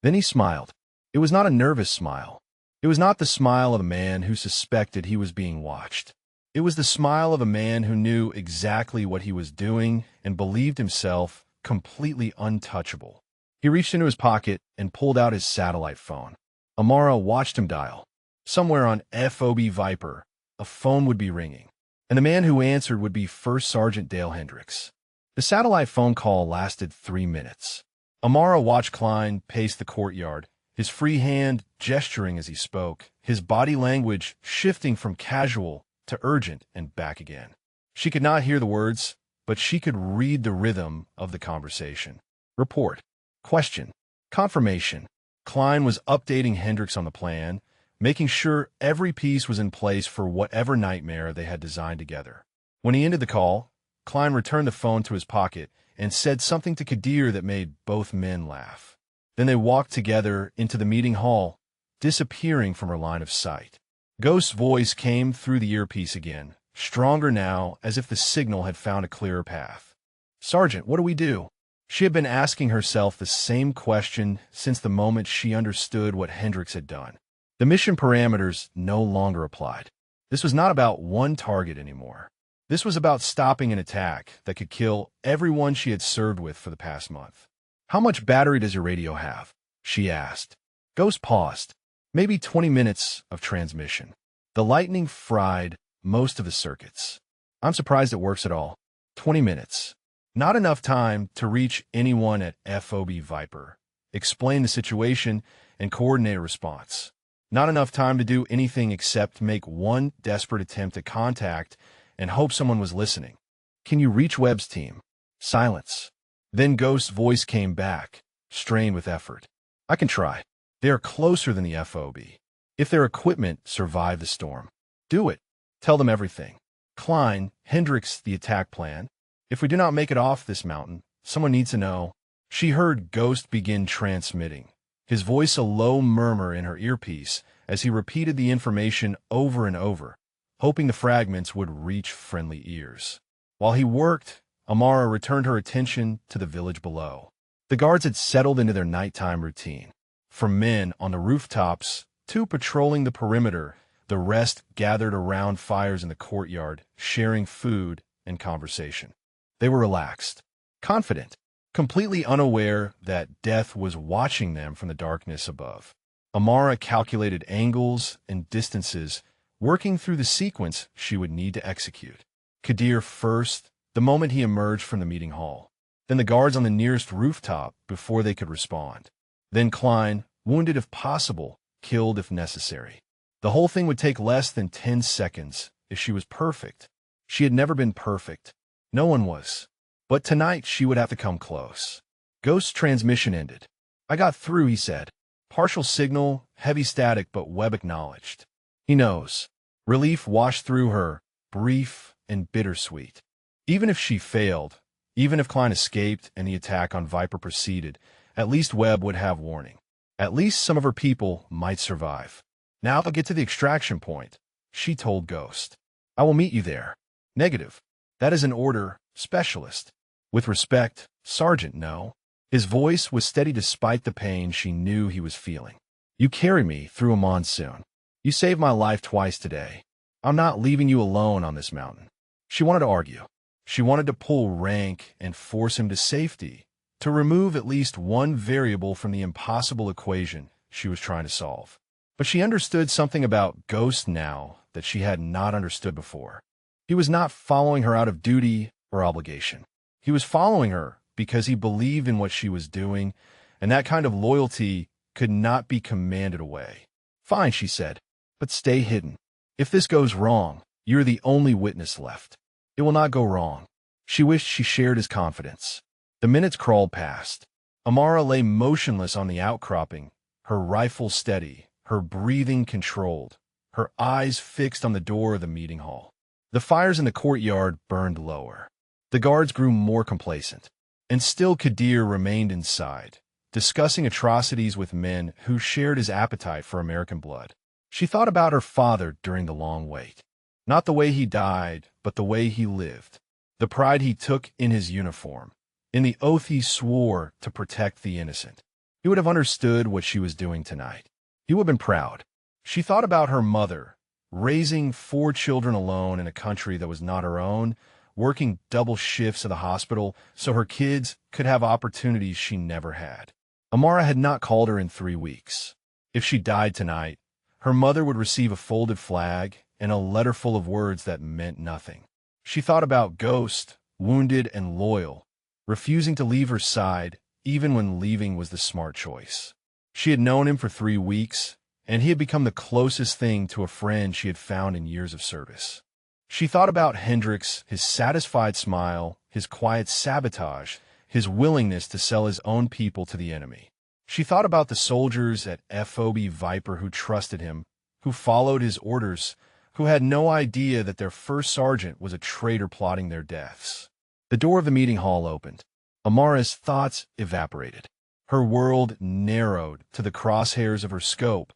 Then he smiled. It was not a nervous smile. It was not the smile of a man who suspected he was being watched. It was the smile of a man who knew exactly what he was doing and believed himself completely untouchable. He reached into his pocket and pulled out his satellite phone. Amara watched him dial. Somewhere on FOB Viper, a phone would be ringing, and the man who answered would be First Sergeant Dale Hendricks. The satellite phone call lasted 3 minutes. Amara watched Klein pace the courtyard, his free hand gesturing as he spoke, his body language shifting from casual to urgent and back again. She could not hear the words, but she could read the rhythm of the conversation. Report. Question. Confirmation. Klein was updating Hendricks on the plan, making sure every piece was in place for whatever nightmare they had designed together. When he ended the call, Klein returned the phone to his pocket and said something to Kadir that made both men laugh. Then they walked together into the meeting hall, disappearing from her line of sight. Ghost's voice came through the earpiece again, stronger now, as if the signal had found a clearer path. "Sergeant, what do we do?" She had been asking herself the same question since the moment she understood what Hendricks had done. The mission parameters no longer applied. This was not about one target anymore. This was about stopping an attack that could kill everyone she had served with for the past month. "How much battery does your radio have?" she asked. Ghost paused. "Maybe 20 minutes of transmission. The lightning fried most of the circuits. I'm surprised it works at all. 20 minutes. Not enough time to reach anyone at FOB Viper, explain the situation, and coordinate a response. Not enough time to do anything except make one desperate attempt at contact and hope someone was listening. Can you reach Webb's team?" Silence. Then Ghost's voice came back, strained with effort. "I can try. They are closer than the FOB. If their equipment survived the storm. Do it. Tell them everything. Klein, Hendricks, the attack plan. If we do not make it off this mountain, someone needs to know." She heard Ghost begin transmitting, his voice a low murmur in her earpiece as he repeated the information over and over, hoping the fragments would reach friendly ears. While he worked, Amara returned her attention to the village below. The guards had settled into their nighttime routine. From men on the rooftops to patrolling the perimeter, the rest gathered around fires in the courtyard, sharing food and conversation. They were relaxed, confident, completely unaware that death was watching them from the darkness above. Amara calculated angles and distances, working through the sequence she would need to execute. Kadir first, the moment he emerged from the meeting hall. Then the guards on the nearest rooftop before they could respond. Then Klein, wounded if possible, killed if necessary. The whole thing would take less than 10 seconds if she was perfect. She had never been perfect. No one was. But tonight she would have to come close. Ghost's transmission ended. "I got through," he said. "Partial signal, heavy static, but Webb acknowledged. He knows." Relief washed through her, brief and bittersweet. Even if she failed, even if Klein escaped and the attack on Viper proceeded, at least Webb would have warning. At least some of her people might survive. "Now I'll get to the extraction point," she told Ghost. "I will meet you there." "Negative. That is an order, specialist." "With respect, Sergeant, no." His voice was steady despite the pain she knew he was feeling. "You carry me through a monsoon. You saved my life twice today. I'm not leaving you alone on this mountain." She wanted to argue. She wanted to pull rank and force him to safety, to remove at least one variable from the impossible equation she was trying to solve. But she understood something about Ghost now that she had not understood before. He was not following her out of duty or obligation. He was following her because he believed in what she was doing, and that kind of loyalty could not be commanded away. "Fine," she said, "but stay hidden. If this goes wrong, you're the only witness left. It will not go wrong." She wished she shared his confidence. The minutes crawled past. Amara lay motionless on the outcropping, her rifle steady, her breathing controlled, her eyes fixed on the door of the meeting hall. The fires in the courtyard burned lower. The guards grew more complacent. And still Kadir remained inside, discussing atrocities with men who shared his appetite for American blood. She thought about her father during the long wait. Not the way he died, but the way he lived. The pride he took in his uniform, in the oath he swore to protect the innocent. He would have understood what she was doing tonight. He would have been proud. She thought about her mother, raising 4 children alone in a country that was not her own, working double shifts at the hospital so her kids could have opportunities she never had. Amara had not called her in 3 weeks. If she died tonight, her mother would receive a folded flag and a letter full of words that meant nothing. She thought about Ghost, wounded and loyal, refusing to leave her side even when leaving was the smart choice. She had known him for 3 weeks, and he had become the closest thing to a friend she had found in years of service. She thought about Hendricks, his satisfied smile, his quiet sabotage, his willingness to sell his own people to the enemy. She thought about the soldiers at FOB Viper who trusted him, who followed his orders, who had no idea that their first sergeant was a traitor plotting their deaths. The door of the meeting hall opened. Amara's thoughts evaporated. Her world narrowed to the crosshairs of her scope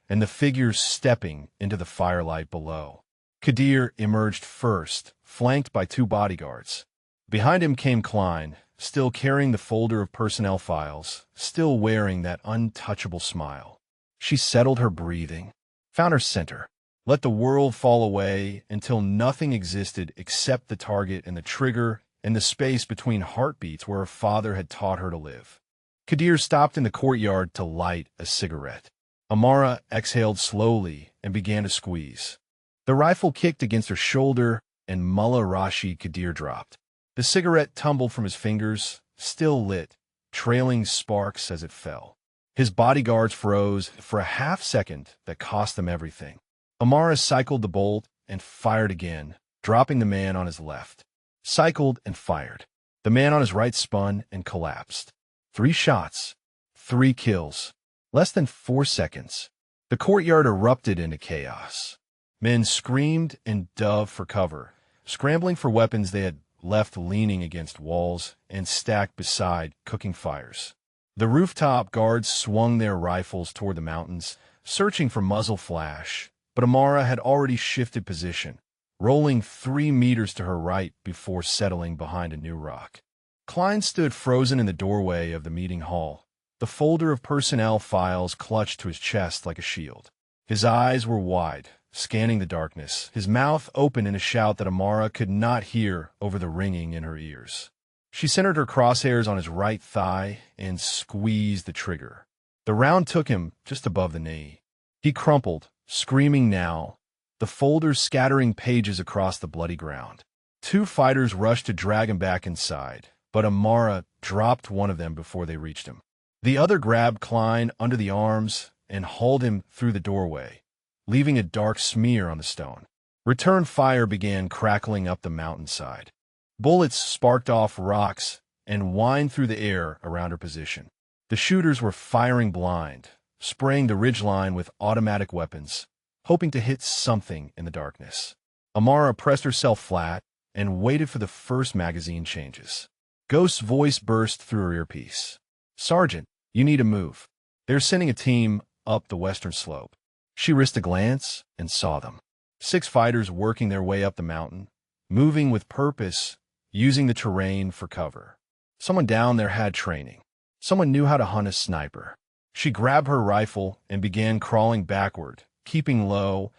and the figures stepping into the firelight below. Kadir emerged first, flanked by two bodyguards. Behind him came Klein, still carrying the folder of personnel files, still wearing that untouchable smile. She settled her breathing, found her center, let the world fall away until nothing existed except the target and the trigger and the space between heartbeats where her father had taught her to live. Kadir stopped in the courtyard to light a cigarette. Amara exhaled slowly and began to squeeze. The rifle kicked against her shoulder, and Mullah Rashid Kadir dropped. The cigarette tumbled from his fingers, still lit, trailing sparks as it fell. His bodyguards froze for a half-second that cost them everything. Amara cycled the bolt and fired again, dropping the man on his left. Cycled and fired. The man on his right spun and collapsed. 3 shots, 3 kills. Less than 4 seconds. The courtyard erupted into chaos. Men screamed and dove for cover, scrambling for weapons they had left leaning against walls and stacked beside cooking fires. The rooftop guards swung their rifles toward the mountains, searching for muzzle flash, but Amara had already shifted position, rolling 3 meters to her right before settling behind a new rock. Klein stood frozen in the doorway of the meeting hall, the folder of personnel files clutched to his chest like a shield. His eyes were wide, scanning the darkness, his mouth open in a shout that Amara could not hear over the ringing in her ears. She centered her crosshairs on his right thigh and squeezed the trigger. The round took him just above the knee. He crumpled, screaming now, the folders scattering pages across the bloody ground. 2 fighters rushed to drag him back inside, but Amara dropped one of them before they reached him. The other grabbed Klein under the arms and hauled him through the doorway, leaving a dark smear on the stone. Return fire began crackling up the mountainside. Bullets sparked off rocks and whined through the air around her position. The shooters were firing blind, spraying the ridgeline with automatic weapons, hoping to hit something in the darkness. Amara pressed herself flat and waited for the first magazine changes. Ghost's voice burst through her earpiece. "Sergeant, you need to move. They're sending a team up the western slope." She risked a glance and saw them. 6 fighters working their way up the mountain, moving with purpose, using the terrain for cover. Someone down there had training. Someone knew how to hunt a sniper. She grabbed her rifle and began crawling backward, keeping low,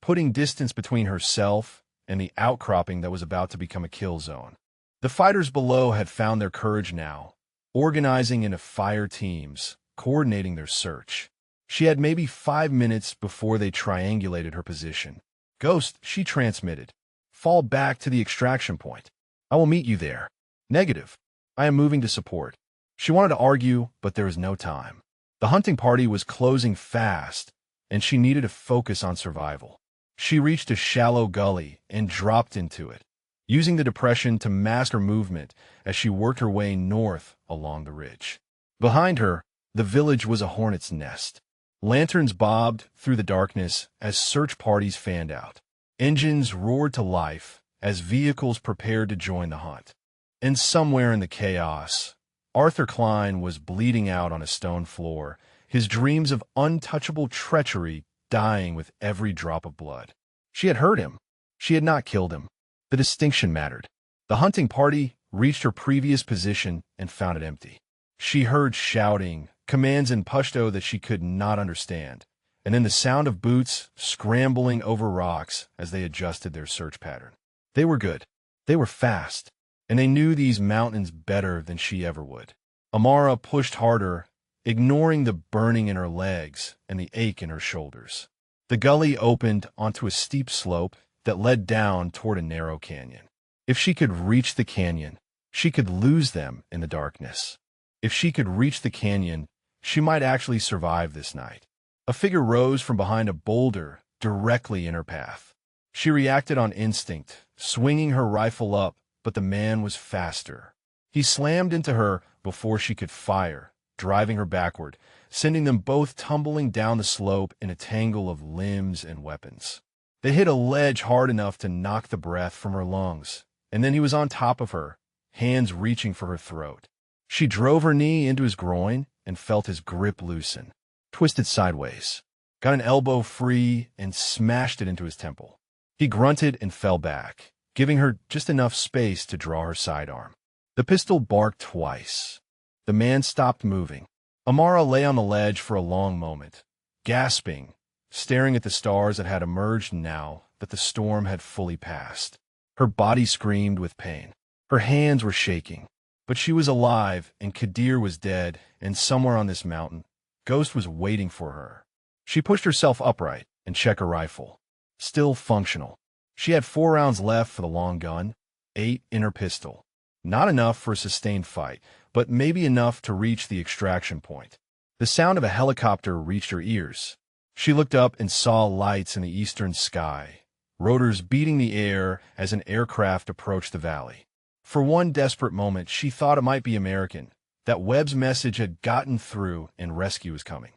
putting distance between herself and the outcropping that was about to become a kill zone. The fighters below had found their courage now, organizing into fire teams, coordinating their search. She had maybe 5 minutes before they triangulated her position. "Ghost," she transmitted. "Fall back to the extraction point. I will meet you there." "Negative. I am moving to support." She wanted to argue, but there was no time. The hunting party was closing fast, and she needed to focus on survival. She reached a shallow gully and dropped into it, using the depression to mask her movement as she worked her way north along the ridge. Behind her, the village was a hornet's nest. Lanterns bobbed through the darkness as search parties fanned out. Engines roared to life as vehicles prepared to join the hunt. And somewhere in the chaos, Arthur Klein was bleeding out on a stone floor, his dreams of untouchable treachery dying with every drop of blood. She had hurt him. She had not killed him. The distinction mattered. The hunting party reached her previous position and found it empty. She heard shouting, commands in Pashto that she could not understand, and then the sound of boots scrambling over rocks as they adjusted their search pattern. They were good. They were fast, and they knew these mountains better than she ever would. Amara pushed harder, ignoring the burning in her legs and the ache in her shoulders. The gully opened onto a steep slope that led down toward a narrow canyon. If she could reach the canyon, she could lose them in the darkness. If she could reach the canyon, she might actually survive this night. A figure rose from behind a boulder directly in her path. She reacted on instinct, swinging her rifle up, but the man was faster. He slammed into her before she could fire, driving her backward, sending them both tumbling down the slope in a tangle of limbs and weapons. They hit a ledge hard enough to knock the breath from her lungs, and then he was on top of her, hands reaching for her throat. She drove her knee into his groin and felt his grip loosen. Twisted sideways, got an elbow free and smashed it into his temple. He grunted and fell back, giving her just enough space to draw her sidearm. The pistol barked twice. The man stopped moving. Amara lay on the ledge for a long moment, gasping, staring at the stars that had emerged now that the storm had fully passed. Her body screamed with pain. Her hands were shaking. But she was alive, and Kadir was dead, and somewhere on this mountain, Ghost was waiting for her. She pushed herself upright and checked her rifle. Still functional. She had 4 rounds left for the long gun, 8 in her pistol. Not enough for a sustained fight, but maybe enough to reach the extraction point. The sound of a helicopter reached her ears. She looked up and saw lights in the eastern sky, rotors beating the air as an aircraft approached the valley. For one desperate moment, she thought it might be American, that Webb's message had gotten through and rescue was coming.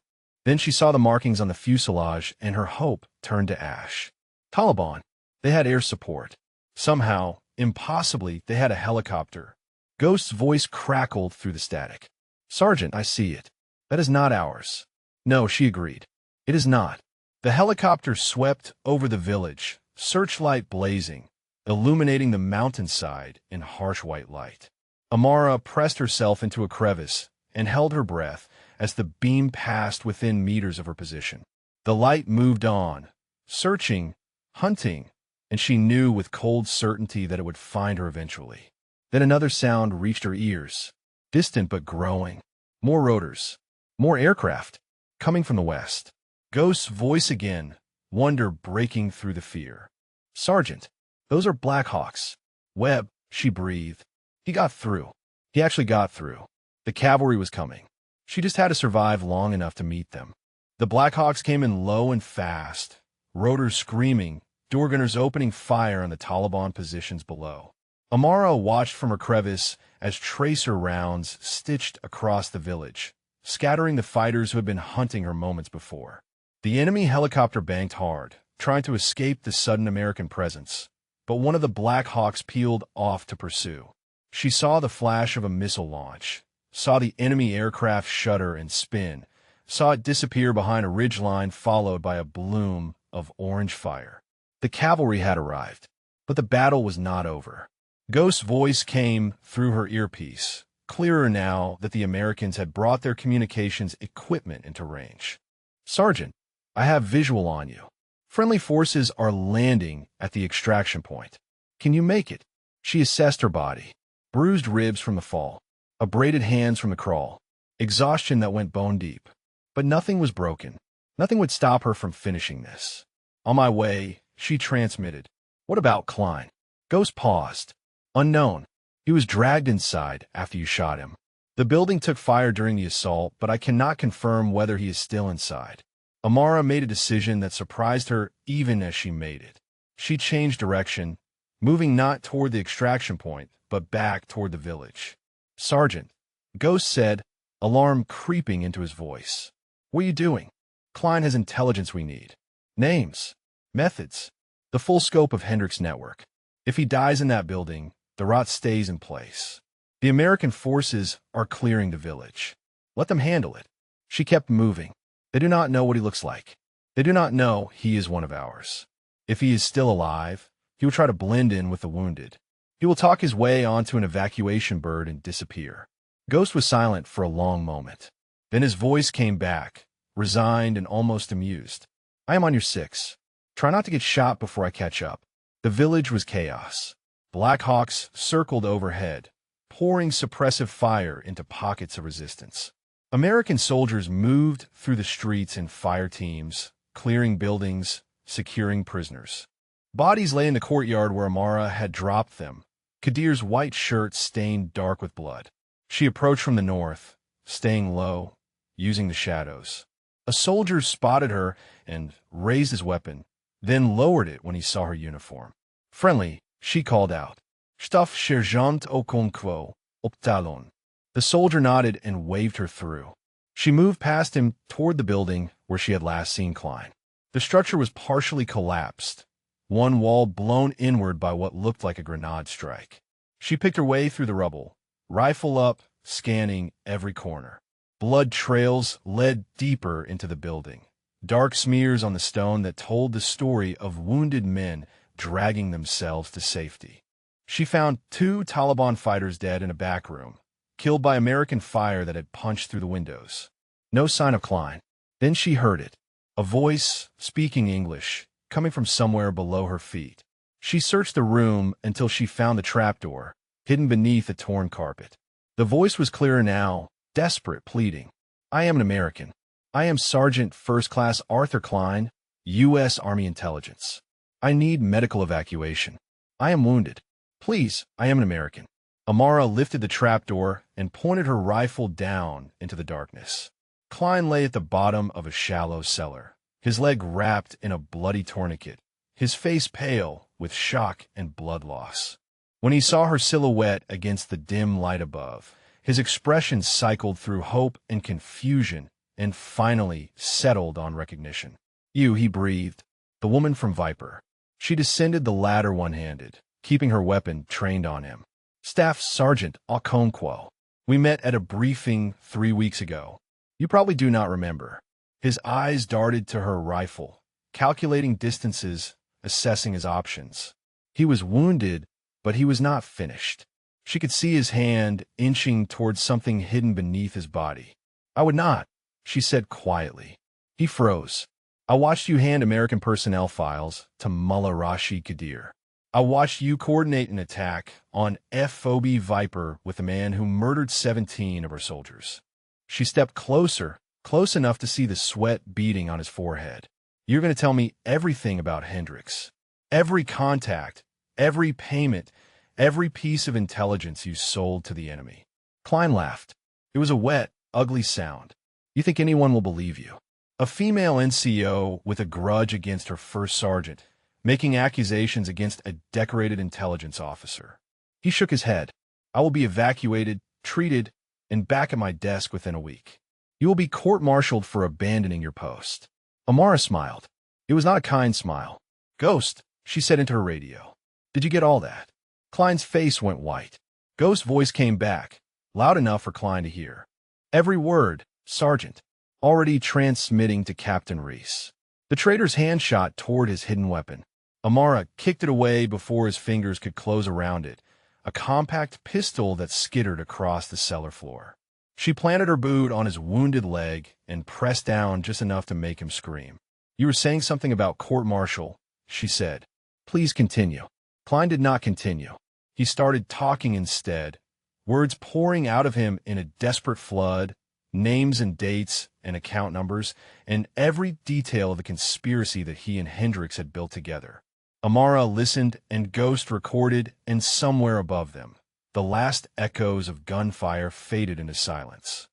Then she saw the markings on the fuselage, and her hope turned to ash. Taliban. They had air support. Somehow, impossibly, they had a helicopter. Ghost's voice crackled through the static. "Sergeant, I see it. That is not ours." "No," she agreed. "It is not." The helicopter swept over the village, searchlight blazing, illuminating the mountainside in harsh white light. Amara pressed herself into a crevice and held her breath as the beam passed within meters of her position. The light moved on, searching, hunting, and she knew with cold certainty that it would find her eventually. Then another sound reached her ears, distant but growing. More rotors, more aircraft, coming from the west. Ghost's voice again, wonder breaking through the fear. "Sergeant, those are Black Hawks." "Webb," she breathed. "He got through. He actually got through. The cavalry was coming. She just had to survive long enough to meet them." The Black Hawks came in low and fast, rotors screaming, door gunners opening fire on the Taliban positions below. Amara watched from her crevice as tracer rounds stitched across the village, scattering the fighters who had been hunting her moments before. The enemy helicopter banked hard, trying to escape the sudden American presence, but one of the Black Hawks peeled off to pursue. She saw the flash of a missile launch, saw the enemy aircraft shudder and spin, saw it disappear behind a ridgeline followed by a bloom of orange fire. The cavalry had arrived, but the battle was not over. Ghost's voice came through her earpiece, clearer now that the Americans had brought their communications equipment into range. "Sergeant, I have visual on you. Friendly forces are landing at the extraction point. Can you make it?" She assessed her body. Bruised ribs from the fall, abraded hands from the crawl, exhaustion that went bone deep. But nothing was broken. Nothing would stop her from finishing this. "On my way," she transmitted. "What about Klein?" Ghost paused. "Unknown. He was dragged inside after you shot him. The building took fire during the assault, but I cannot confirm whether he is still inside." Amara made a decision that surprised her even as she made it. She changed direction, moving not toward the extraction point, but back toward the village. "Sergeant," Ghost said, alarm creeping into his voice. "What are you doing? Klein has intelligence we need. Names, methods, the full scope of Hendricks' network. If he dies in that building, the rot stays in place. The American forces are clearing the village. Let them handle it." She kept moving. "They do not know what he looks like. They do not know he is one of ours. If he is still alive, he will try to blend in with the wounded. He will talk his way onto an evacuation bird and disappear." Ghost was silent for a long moment. Then his voice came back, resigned and almost amused. "I am on your 6. Try not to get shot before I catch up." The village was chaos. Black Hawks circled overhead, pouring suppressive fire into pockets of resistance. American soldiers moved through the streets in fire teams, clearing buildings, securing prisoners. Bodies lay in the courtyard where Amara had dropped them, Kadir's white shirt stained dark with blood. She approached from the north, staying low, using the shadows. A soldier spotted her and raised his weapon, then lowered it when he saw her uniform. "Friendly," she called out. "Staff sergeant Okonkwo, Optalon." The soldier nodded and waved her through. She moved past him toward the building where she had last seen Klein. The structure was partially collapsed, one wall blown inward by what looked like a grenade strike. She picked her way through the rubble, rifle up, scanning every corner. Blood trails led deeper into the building, dark smears on the stone that told the story of wounded men dragging themselves to safety. She found 2 Taliban fighters dead in a back room, killed by American fire that had punched through the windows. No sign of Klein. Then she heard it, a voice speaking English, coming from somewhere below her feet. She searched the room until she found the trapdoor, hidden beneath a torn carpet. The voice was clearer now, desperate, pleading. I am an American. I am Sergeant First Class Arthur Klein, U.S. Army Intelligence. I need medical evacuation. I am wounded. Please, I am an American. Amara lifted the trapdoor and pointed her rifle down into the darkness. Klein lay at the bottom of a shallow cellar, his leg wrapped in a bloody tourniquet, his face pale with shock and blood loss. When he saw her silhouette against the dim light above, his expression cycled through hope and confusion and finally settled on recognition. You, he breathed, the woman from Viper. She descended the ladder one-handed, keeping her weapon trained on him. Staff Sergeant Okonkwo. We met at a briefing 3 weeks ago. You probably do not remember. His eyes darted to her rifle, calculating distances, assessing his options. He was wounded, but he was not finished. She could see his hand inching towards something hidden beneath his body. I would not, she said quietly. He froze. I watched you hand American personnel files to Mullah Rashid Qadir. I watched you coordinate an attack on FOB Viper with a man who murdered 17 of our soldiers. She stepped closer, close enough to see the sweat beading on his forehead. You're going to tell me everything about Hendricks. Every contact, every payment, every piece of intelligence you sold to the enemy. Klein laughed. It was a wet, ugly sound. You think anyone will believe you? A female NCO with a grudge against her first sergeant, making accusations against a decorated intelligence officer. He shook his head. I will be evacuated, treated, and back at my desk within a week. You will be court-martialed for abandoning your post. Amara smiled. It was not a kind smile. Ghost, she said into her radio. Did you get all that? Klein's face went white. Ghost's voice came back, loud enough for Klein to hear. Every word, Sergeant, already transmitting to Captain Reese. The traitor's hand shot toward his hidden weapon. Amara kicked it away before his fingers could close around it, a compact pistol that skittered across the cellar floor. She planted her boot on his wounded leg and pressed down just enough to make him scream. You were saying something about court-martial, she said. Please continue. Klein did not continue. He started talking instead, words pouring out of him in a desperate flood, names and dates and account numbers, and every detail of the conspiracy that he and Hendricks had built together. Amara listened, and Ghost recorded, and somewhere above them, the last echoes of gunfire faded into silence.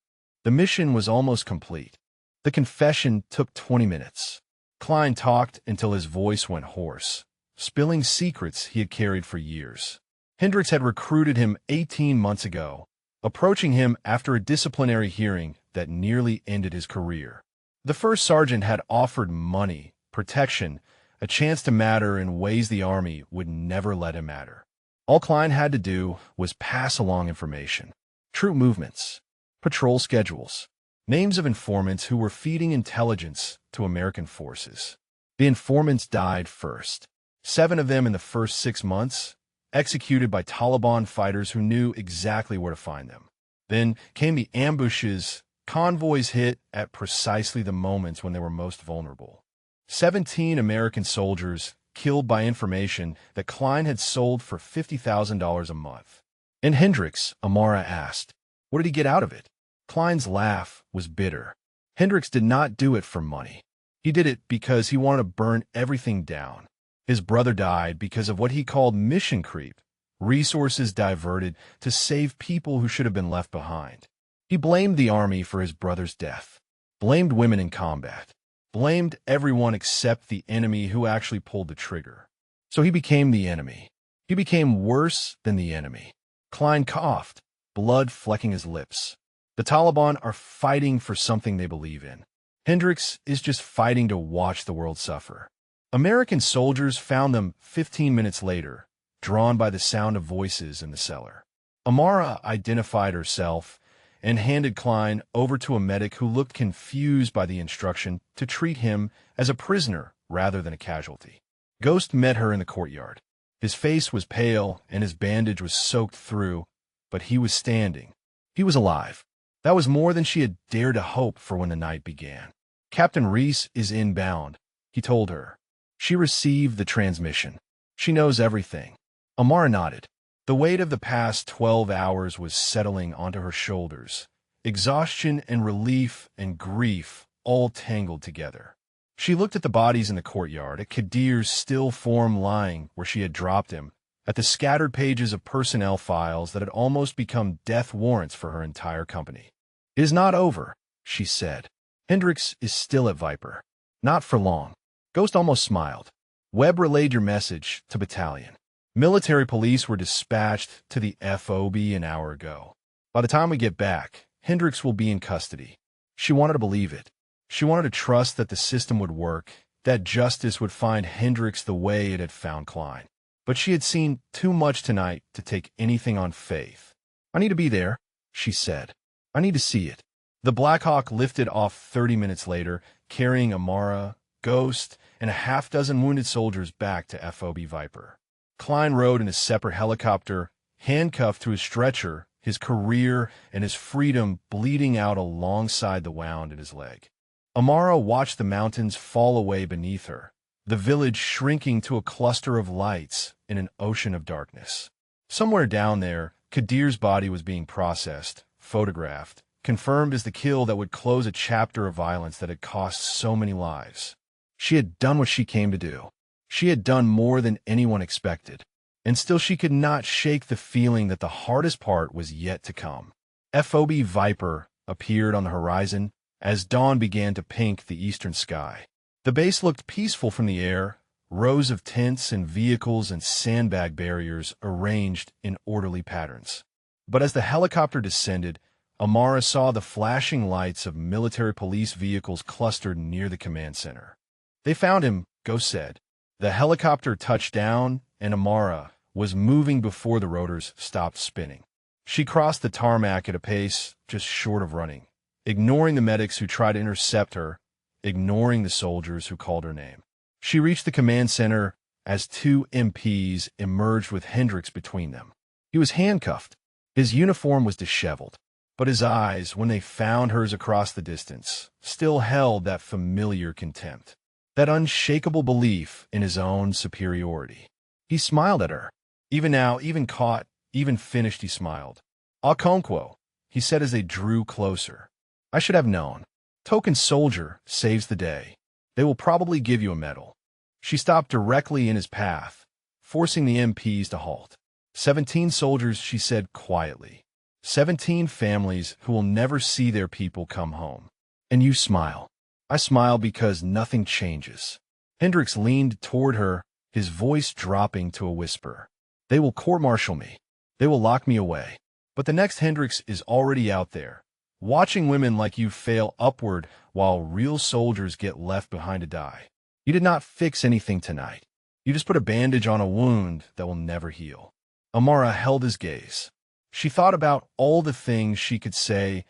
The mission was almost complete. The confession took 20 minutes. Klein talked until his voice went hoarse, spilling secrets he had carried for years. Hendricks had recruited him 18 months ago, approaching him after a disciplinary hearing that nearly ended his career. The first sergeant had offered money, protection, a chance to matter in ways the Army would never let him matter. All Klein had to do was pass along information. Troop movements, patrol schedules, names of informants who were feeding intelligence to American forces. The informants died first. 7 of them in the first 6 months, executed by Taliban fighters who knew exactly where to find them. Then came the ambushes. Convoys hit at precisely the moments when they were most vulnerable. 17 American soldiers killed by information that Klein had sold for $50,000 a month. And Hendricks, Amara asked, what did he get out of it? Klein's laugh was bitter. Hendricks did not do it for money. He did it because he wanted to burn everything down. His brother died because of what he called mission creep, resources diverted to save people who should have been left behind. He blamed the Army for his brother's death, blamed women in combat, blamed everyone except the enemy who actually pulled the trigger. So he became the enemy. He became worse than the enemy. Klein coughed, blood flecking his lips. The Taliban are fighting for something they believe in. Hendricks is just fighting to watch the world suffer. American soldiers found them 15 minutes later, drawn by the sound of voices in the cellar. Amara identified herself and handed Klein over to a medic who looked confused by the instruction to treat him as a prisoner rather than a casualty. Ghost met her in the courtyard. His face was pale and his bandage was soaked through, but he was standing. He was alive. That was more than she had dared to hope for when the night began. "Captain Reese is inbound," he told her. She received the transmission. She knows everything. Amara nodded. The weight of the past 12 hours was settling onto her shoulders. Exhaustion and relief and grief all tangled together. She looked at the bodies in the courtyard, at Kadir's still form lying where she had dropped him, at the scattered pages of personnel files that had almost become death warrants for her entire company. "It is not over," she said. "Hendricks is still at Viper. Not for long." Ghost almost smiled. "Webb relayed your message to battalion. Military police were dispatched to the FOB an hour ago. By the time we get back, Hendricks will be in custody." She wanted to believe it. She wanted to trust that the system would work, that justice would find Hendricks the way it had found Klein. But she had seen too much tonight to take anything on faith. "I need to be there," she said. "I need to see it." The Blackhawk lifted off 30 minutes later, carrying Amara, Ghost, and a half-dozen wounded soldiers back to FOB Viper. Klein rode in a separate helicopter, handcuffed to his stretcher, his career and his freedom bleeding out alongside the wound in his leg. Amara watched the mountains fall away beneath her, the village shrinking to a cluster of lights in an ocean of darkness. Somewhere down there, Kadir's body was being processed, photographed, confirmed as the kill that would close a chapter of violence that had cost so many lives. She had done what she came to do. She had done more than anyone expected, and still she could not shake the feeling that the hardest part was yet to come. FOB Viper appeared on the horizon as dawn began to pink the eastern sky. The base looked peaceful from the air, rows of tents and vehicles and sandbag barriers arranged in orderly patterns. But as the helicopter descended, Amara saw the flashing lights of military police vehicles clustered near the command center. "They found him," Ghost said. The helicopter touched down, and Amara was moving before the rotors stopped spinning. She crossed the tarmac at a pace just short of running, ignoring the medics who tried to intercept her, ignoring the soldiers who called her name. She reached the command center as two MPs emerged with Hendricks between them. He was handcuffed. His uniform was disheveled, but his eyes, when they found hers across the distance, still held that familiar contempt, that unshakable belief in his own superiority. He smiled at her. Even now, even caught, even finished, he smiled. "Okonkwo," he said as they drew closer. "I should have known. Token soldier saves the day. They will probably give you a medal." She stopped directly in his path, forcing the MPs to halt. 17 soldiers, she said quietly. 17 families who will never see their people come home. "And you smile." "I smile because nothing changes." Hendricks leaned toward her, his voice dropping to a whisper. "They will court-martial me. They will lock me away. But the next Hendricks is already out there, watching women like you fail upward while real soldiers get left behind to die. You did not fix anything tonight. You just put a bandage on a wound that will never heal." Amara held his gaze. She thought about all the things she could say,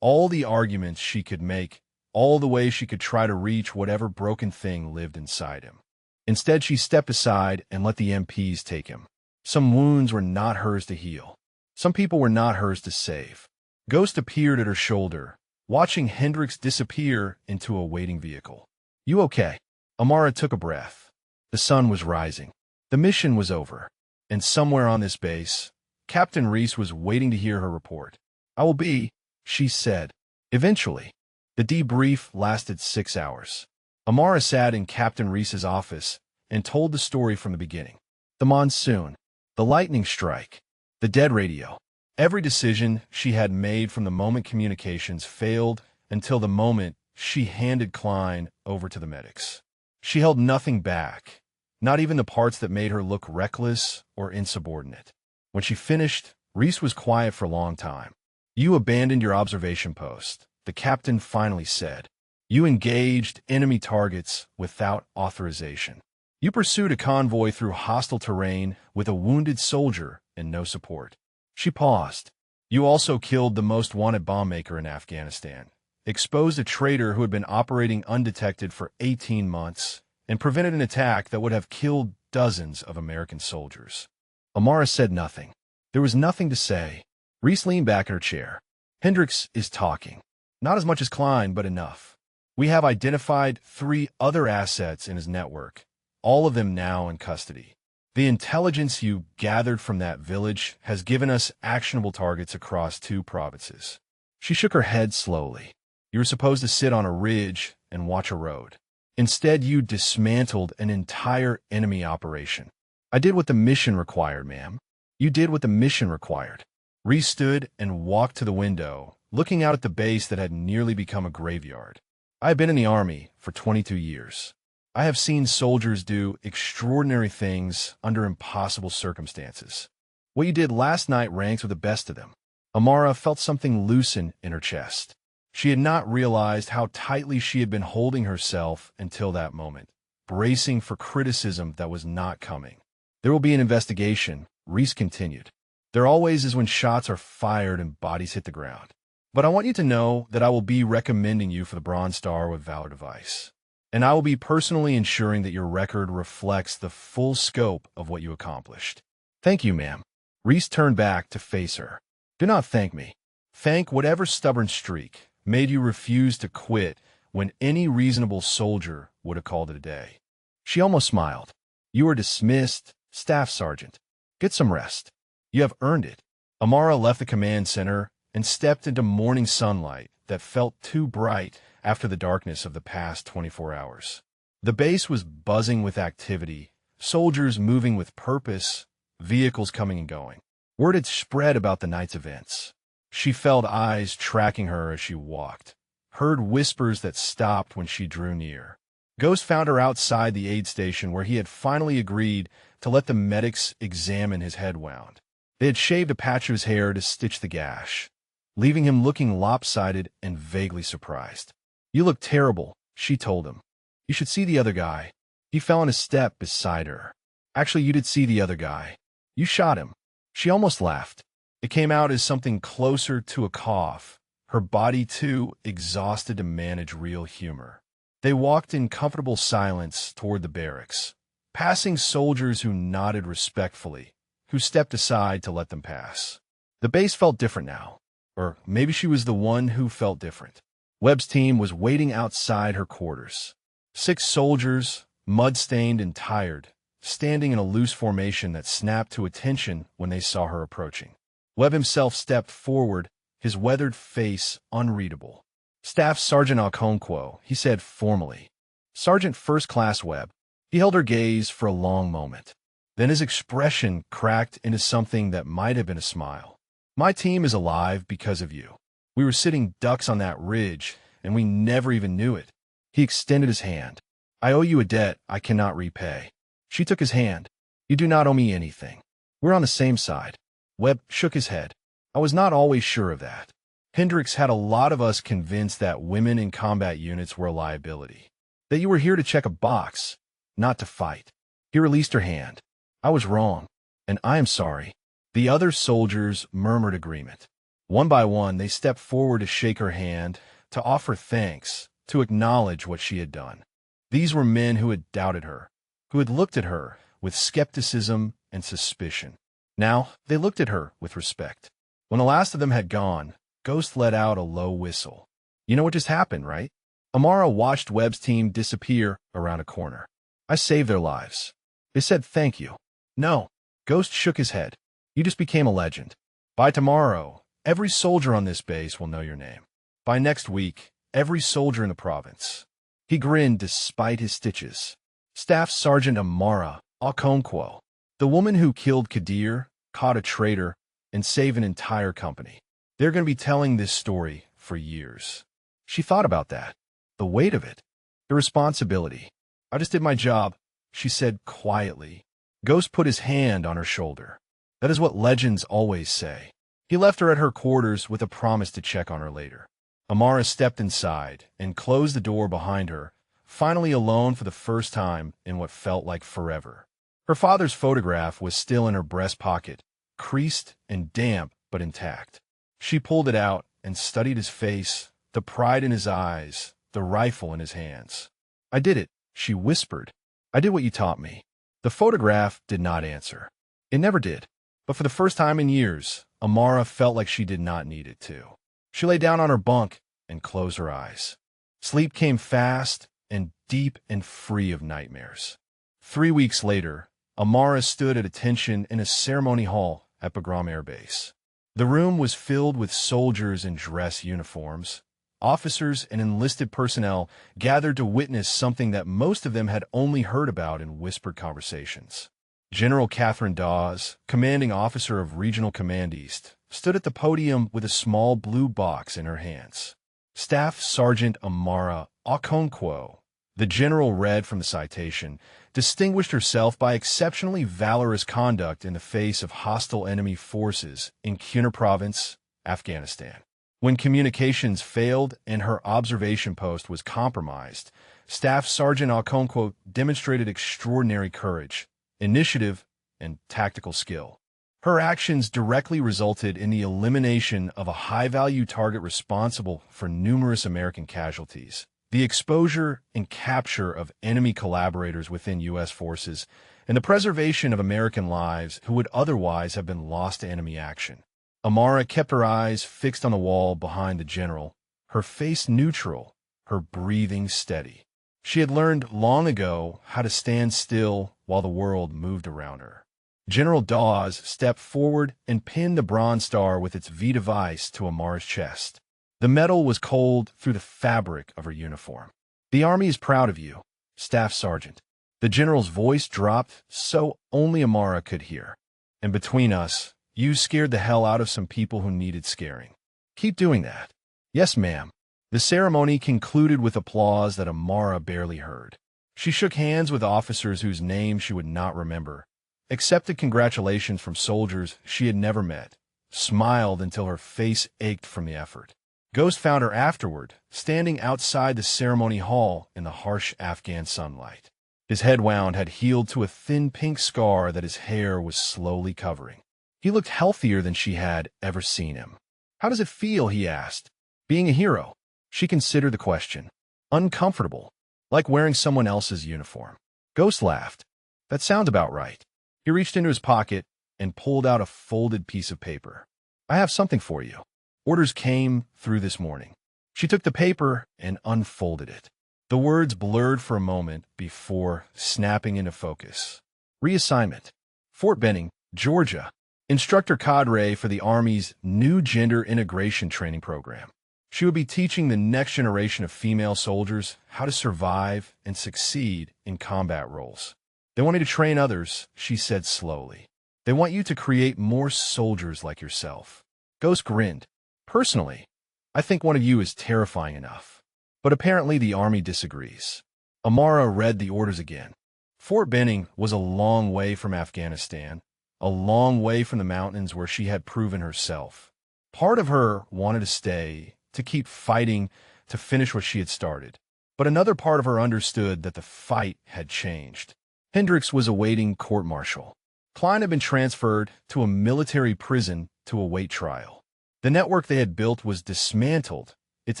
all the arguments she could make, all the ways she could try to reach whatever broken thing lived inside him. Instead, she stepped aside and let the MPs take him. Some wounds were not hers to heal. Some people were not hers to save. Ghost appeared at her shoulder, watching Hendricks disappear into a waiting vehicle. "You okay?" Amara took a breath. The sun was rising. The mission was over. And somewhere on this base, Captain Reese was waiting to hear her report. "I will be," she said. Eventually. The debrief lasted 6 hours. Amara sat in Captain Reese's office and told the story from the beginning. The monsoon, the lightning strike, the dead radio. Every decision she had made from the moment communications failed until the moment she handed Klein over to the medics. She held nothing back, not even the parts that made her look reckless or insubordinate. When she finished, Reese was quiet for a long time. "You abandoned your observation post," the captain finally said. "You engaged enemy targets without authorization. You pursued a convoy through hostile terrain with a wounded soldier and no support. She paused. You also killed the most wanted bomb maker in Afghanistan, exposed a traitor who had been operating undetected for 18 months, and prevented an attack that would have killed dozens of American soldiers. Amara said nothing. There was nothing to say. Reese leaned back in her chair. Hendricks is talking. Not as much as Klein, but enough. We have identified 3 other assets in his network, all of them now in custody. The intelligence you gathered from that village has given us actionable targets across 2 provinces. She shook her head slowly. You were supposed to sit on a ridge and watch a road. Instead, you dismantled an entire enemy operation. I did what the mission required, ma'am. You did what the mission required. Reese stood and walked to the window, looking out at the base that had nearly become a graveyard. I have been in the Army for 22 years. I have seen soldiers do extraordinary things under impossible circumstances. What you did last night ranks with the best of them. Amara felt something loosen in her chest. She had not realized how tightly she had been holding herself until that moment, bracing for criticism that was not coming. There will be an investigation, Reese continued. There always is when shots are fired and bodies hit the ground. But I want you to know that I will be recommending you for the Bronze Star with Valor Device. And I will be personally ensuring that your record reflects the full scope of what you accomplished. Thank you, ma'am. Reese turned back to face her. Do not thank me. Thank whatever stubborn streak made you refuse to quit when any reasonable soldier would have called it a day. She almost smiled. You are dismissed, Staff Sergeant. Get some rest. You have earned it. Amara left the command center and stepped into morning sunlight that felt too bright after the darkness of the past 24 hours. The base was buzzing with activity, soldiers moving with purpose, vehicles coming and going. Word had spread about the night's events. She felt eyes tracking her as she walked, heard whispers that stopped when she drew near. Ghost found her outside the aid station where he had finally agreed to let the medics examine his head wound. They had shaved a patch of his hair to stitch the gash, leaving him looking lopsided and vaguely surprised. You look terrible, she told him. You should see the other guy. He fell on a step beside her. Actually, you did see the other guy. You shot him. She almost laughed. It came out as something closer to a cough, her body too exhausted to manage real humor. They walked in comfortable silence toward the barracks, passing soldiers who nodded respectfully, who stepped aside to let them pass. The base felt different now, or maybe she was the one who felt different. Webb's team was waiting outside her quarters. 6 soldiers, mud-stained and tired, standing in a loose formation that snapped to attention when they saw her approaching. Webb himself stepped forward, his weathered face unreadable. Staff Sergeant Okonkwo, he said formally. Sergeant First Class Webb. He held her gaze for a long moment. Then his expression cracked into something that might have been a smile. My team is alive because of you. We were sitting ducks on that ridge, and we never even knew it. He extended his hand. I owe you a debt I cannot repay. She took his hand. You do not owe me anything. We're on the same side. Webb shook his head. I was not always sure of that. Hendricks had a lot of us convinced that women in combat units were a liability. That you were here to check a box, not to fight. He released her hand. I was wrong, and I am sorry. The other soldiers murmured agreement. One by one, they stepped forward to shake her hand, to offer thanks, to acknowledge what she had done. These were men who had doubted her, who had looked at her with skepticism and suspicion. Now, they looked at her with respect. When the last of them had gone, Ghost let out a low whistle. You know what just happened, right? Amara watched Webb's team disappear around a corner. I saved their lives. They said thank you. No. Ghost shook his head. You just became a legend. By tomorrow, every soldier on this base will know your name. By next week, every soldier in the province. He grinned despite his stitches. Staff Sergeant Amara Okonkwo, the woman who killed Kadir, caught a traitor, and saved an entire company. They're going to be telling this story for years. She thought about that. The weight of it. The responsibility. I just did my job, she said quietly. Ghost put his hand on her shoulder. That is what legends always say. He left her at her quarters with a promise to check on her later. Amara stepped inside and closed the door behind her, finally alone for the first time in what felt like forever. Her father's photograph was still in her breast pocket, creased and damp but intact. She pulled it out and studied his face, the pride in his eyes, the rifle in his hands. "I did it," she whispered. "I did what you taught me." The photograph did not answer. It never did. But for the first time in years, Amara felt like she did not need it to. She lay down on her bunk and closed her eyes. Sleep came fast and deep and free of nightmares. 3 weeks later, Amara stood at attention in a ceremony hall at Bagram Air Base. The room was filled with soldiers in dress uniforms. Officers and enlisted personnel gathered to witness something that most of them had only heard about in whispered conversations. General Catherine Dawes, commanding officer of Regional Command East, stood at the podium with a small blue box in her hands. Staff Sergeant Amara Okonkwo, the general read from the citation, distinguished herself by exceptionally valorous conduct in the face of hostile enemy forces in Kunar Province, Afghanistan. When communications failed and her observation post was compromised, Staff Sergeant Okonkwo demonstrated extraordinary courage, initiative, and tactical skill. Her actions directly resulted in the elimination of a high-value target responsible for numerous American casualties, the exposure and capture of enemy collaborators within U.S. forces, and the preservation of American lives who would otherwise have been lost to enemy action. Amara kept her eyes fixed on the wall behind the general, her face neutral, her breathing steady. She had learned long ago how to stand still while the world moved around her. General Dawes stepped forward and pinned the Bronze Star with its V device to Amara's chest. The metal was cold through the fabric of her uniform. "The Army is proud of you, Staff Sergeant." The general's voice dropped so only Amara could hear. "And between us, you scared the hell out of some people who needed scaring. Keep doing that." "Yes, ma'am." The ceremony concluded with applause that Amara barely heard. She shook hands with officers whose names she would not remember, accepted congratulations from soldiers she had never met, smiled until her face ached from the effort. Ghost found her afterward, standing outside the ceremony hall in the harsh Afghan sunlight. His head wound had healed to a thin pink scar that his hair was slowly covering. He looked healthier than she had ever seen him. "How does it feel?" he asked. "Being a hero?" She considered the question. "Uncomfortable, like wearing someone else's uniform." Ghost laughed. "That sounds about right." He reached into his pocket and pulled out a folded piece of paper. "I have something for you. Orders came through this morning." She took the paper and unfolded it. The words blurred for a moment before snapping into focus. Reassignment. Fort Benning, Georgia. Instructor cadre for the Army's new gender integration training program. She would be teaching the next generation of female soldiers how to survive and succeed in combat roles. "They want me to train others," she said slowly. "They want you to create more soldiers like yourself." Ghost grinned. "Personally, I think one of you is terrifying enough. But apparently the Army disagrees." Amara read the orders again. Fort Benning was a long way from Afghanistan, a long way from the mountains where she had proven herself. Part of her wanted to stay, to keep fighting, to finish what she had started. But another part of her understood that the fight had changed. Hendricks was awaiting court-martial. Klein had been transferred to a military prison to await trial. The network they had built was dismantled, its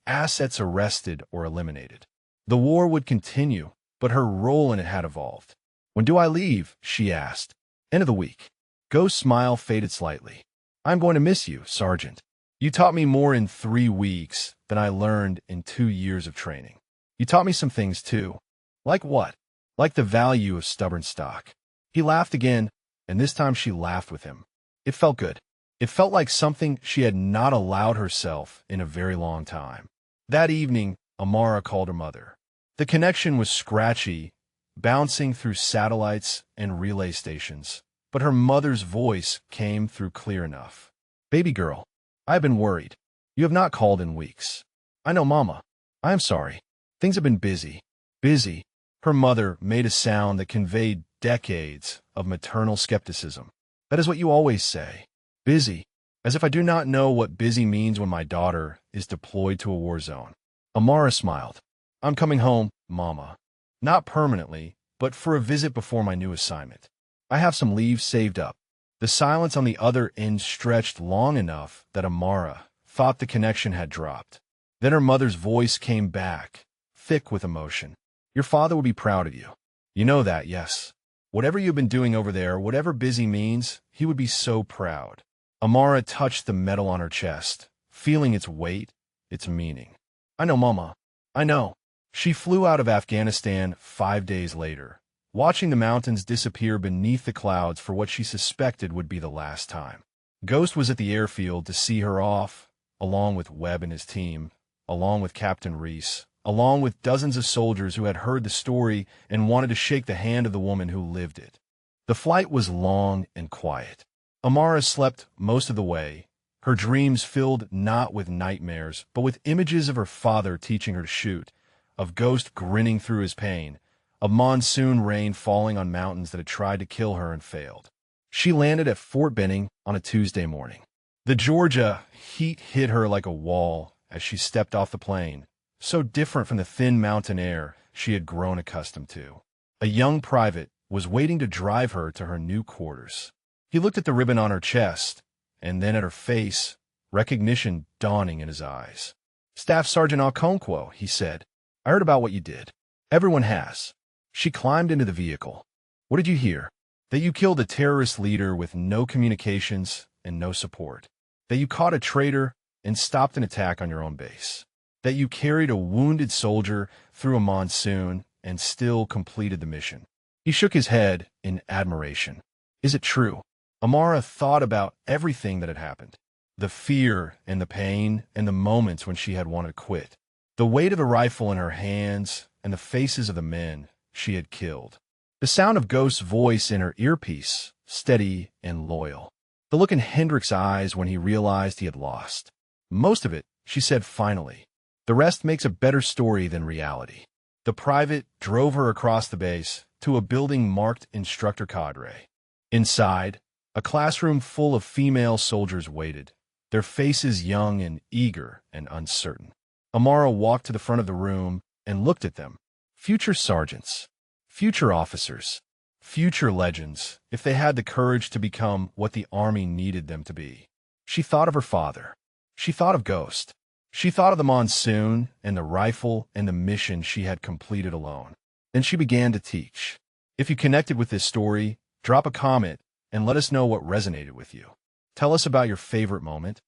assets arrested or eliminated. The war would continue, but her role in it had evolved. "When do I leave?" she asked. "End of the week." Ghost's smile faded slightly. "I'm going to miss you, Sergeant. You taught me more in 3 weeks than I learned in 2 years of training. You taught me some things, too." "Like what?" "Like the value of stubborn stock." He laughed again, and this time she laughed with him. It felt good. It felt like something she had not allowed herself in a very long time. That evening, Amara called her mother. The connection was scratchy, bouncing through satellites and relay stations, but her mother's voice came through clear enough. "Baby girl, I have been worried. You have not called in weeks." "I know, Mama. I am sorry. Things have been busy." "Busy?" Her mother made a sound that conveyed decades of maternal skepticism. "That is what you always say. Busy, as if I do not know what busy means when my daughter is deployed to a war zone." Amara smiled. I'm coming home, Mama. Not permanently, but for a visit before my new assignment. I have some leave saved up. The silence on the other end stretched long enough that Amara thought the connection had dropped. Then her mother's voice came back, thick with emotion. Your father would be proud of you. You know that, yes. Whatever you've been doing over there, whatever busy means, he would be so proud. Amara touched the metal on her chest, feeling its weight, its meaning. I know, Mama. I know. She flew out of Afghanistan 5 days later, watching the mountains disappear beneath the clouds for what she suspected would be the last time. Ghost was at the airfield to see her off, along with Webb and his team, along with Captain Reese, along with dozens of soldiers who had heard the story and wanted to shake the hand of the woman who lived it. The flight was long and quiet. Amara slept most of the way, her dreams filled not with nightmares, but with images of her father teaching her to shoot, of Ghost grinning through his pain, of monsoon rain falling on mountains that had tried to kill her and failed. She landed at Fort Benning on a Tuesday morning. The Georgia heat hit her like a wall as she stepped off the plane, so different from the thin mountain air she had grown accustomed to. A young private was waiting to drive her to her new quarters. He looked at the ribbon on her chest, and then at her face, recognition dawning in his eyes. Staff Sergeant Okonkwo, he said. I heard about what you did. Everyone has. She climbed into the vehicle. What did you hear? That you killed a terrorist leader with no communications and no support. That you caught a traitor and stopped an attack on your own base. That you carried a wounded soldier through a monsoon and still completed the mission. He shook his head in admiration. Is it true? Amara thought about everything that had happened. The fear and the pain and the moments when she had wanted to quit. The weight of the rifle in her hands and the faces of the men she had killed. The sound of Ghost's voice in her earpiece, steady and loyal. The look in Hendrick's eyes when he realized he had lost. Most of it, she said finally. The rest makes a better story than reality. The private drove her across the base to a building marked Instructor Cadre. Inside, a classroom full of female soldiers waited, their faces young and eager and uncertain. Amara walked to the front of the room and looked at them. Future sergeants, future officers, future legends, if they had the courage to become what the Army needed them to be. She thought of her father. She thought of Ghost. She thought of the monsoon and the rifle and the mission she had completed alone. Then she began to teach. If you connected with this story, drop a comment and let us know what resonated with you. Tell us about your favorite moment,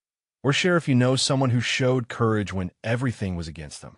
or share if you know someone who showed courage when everything was against them.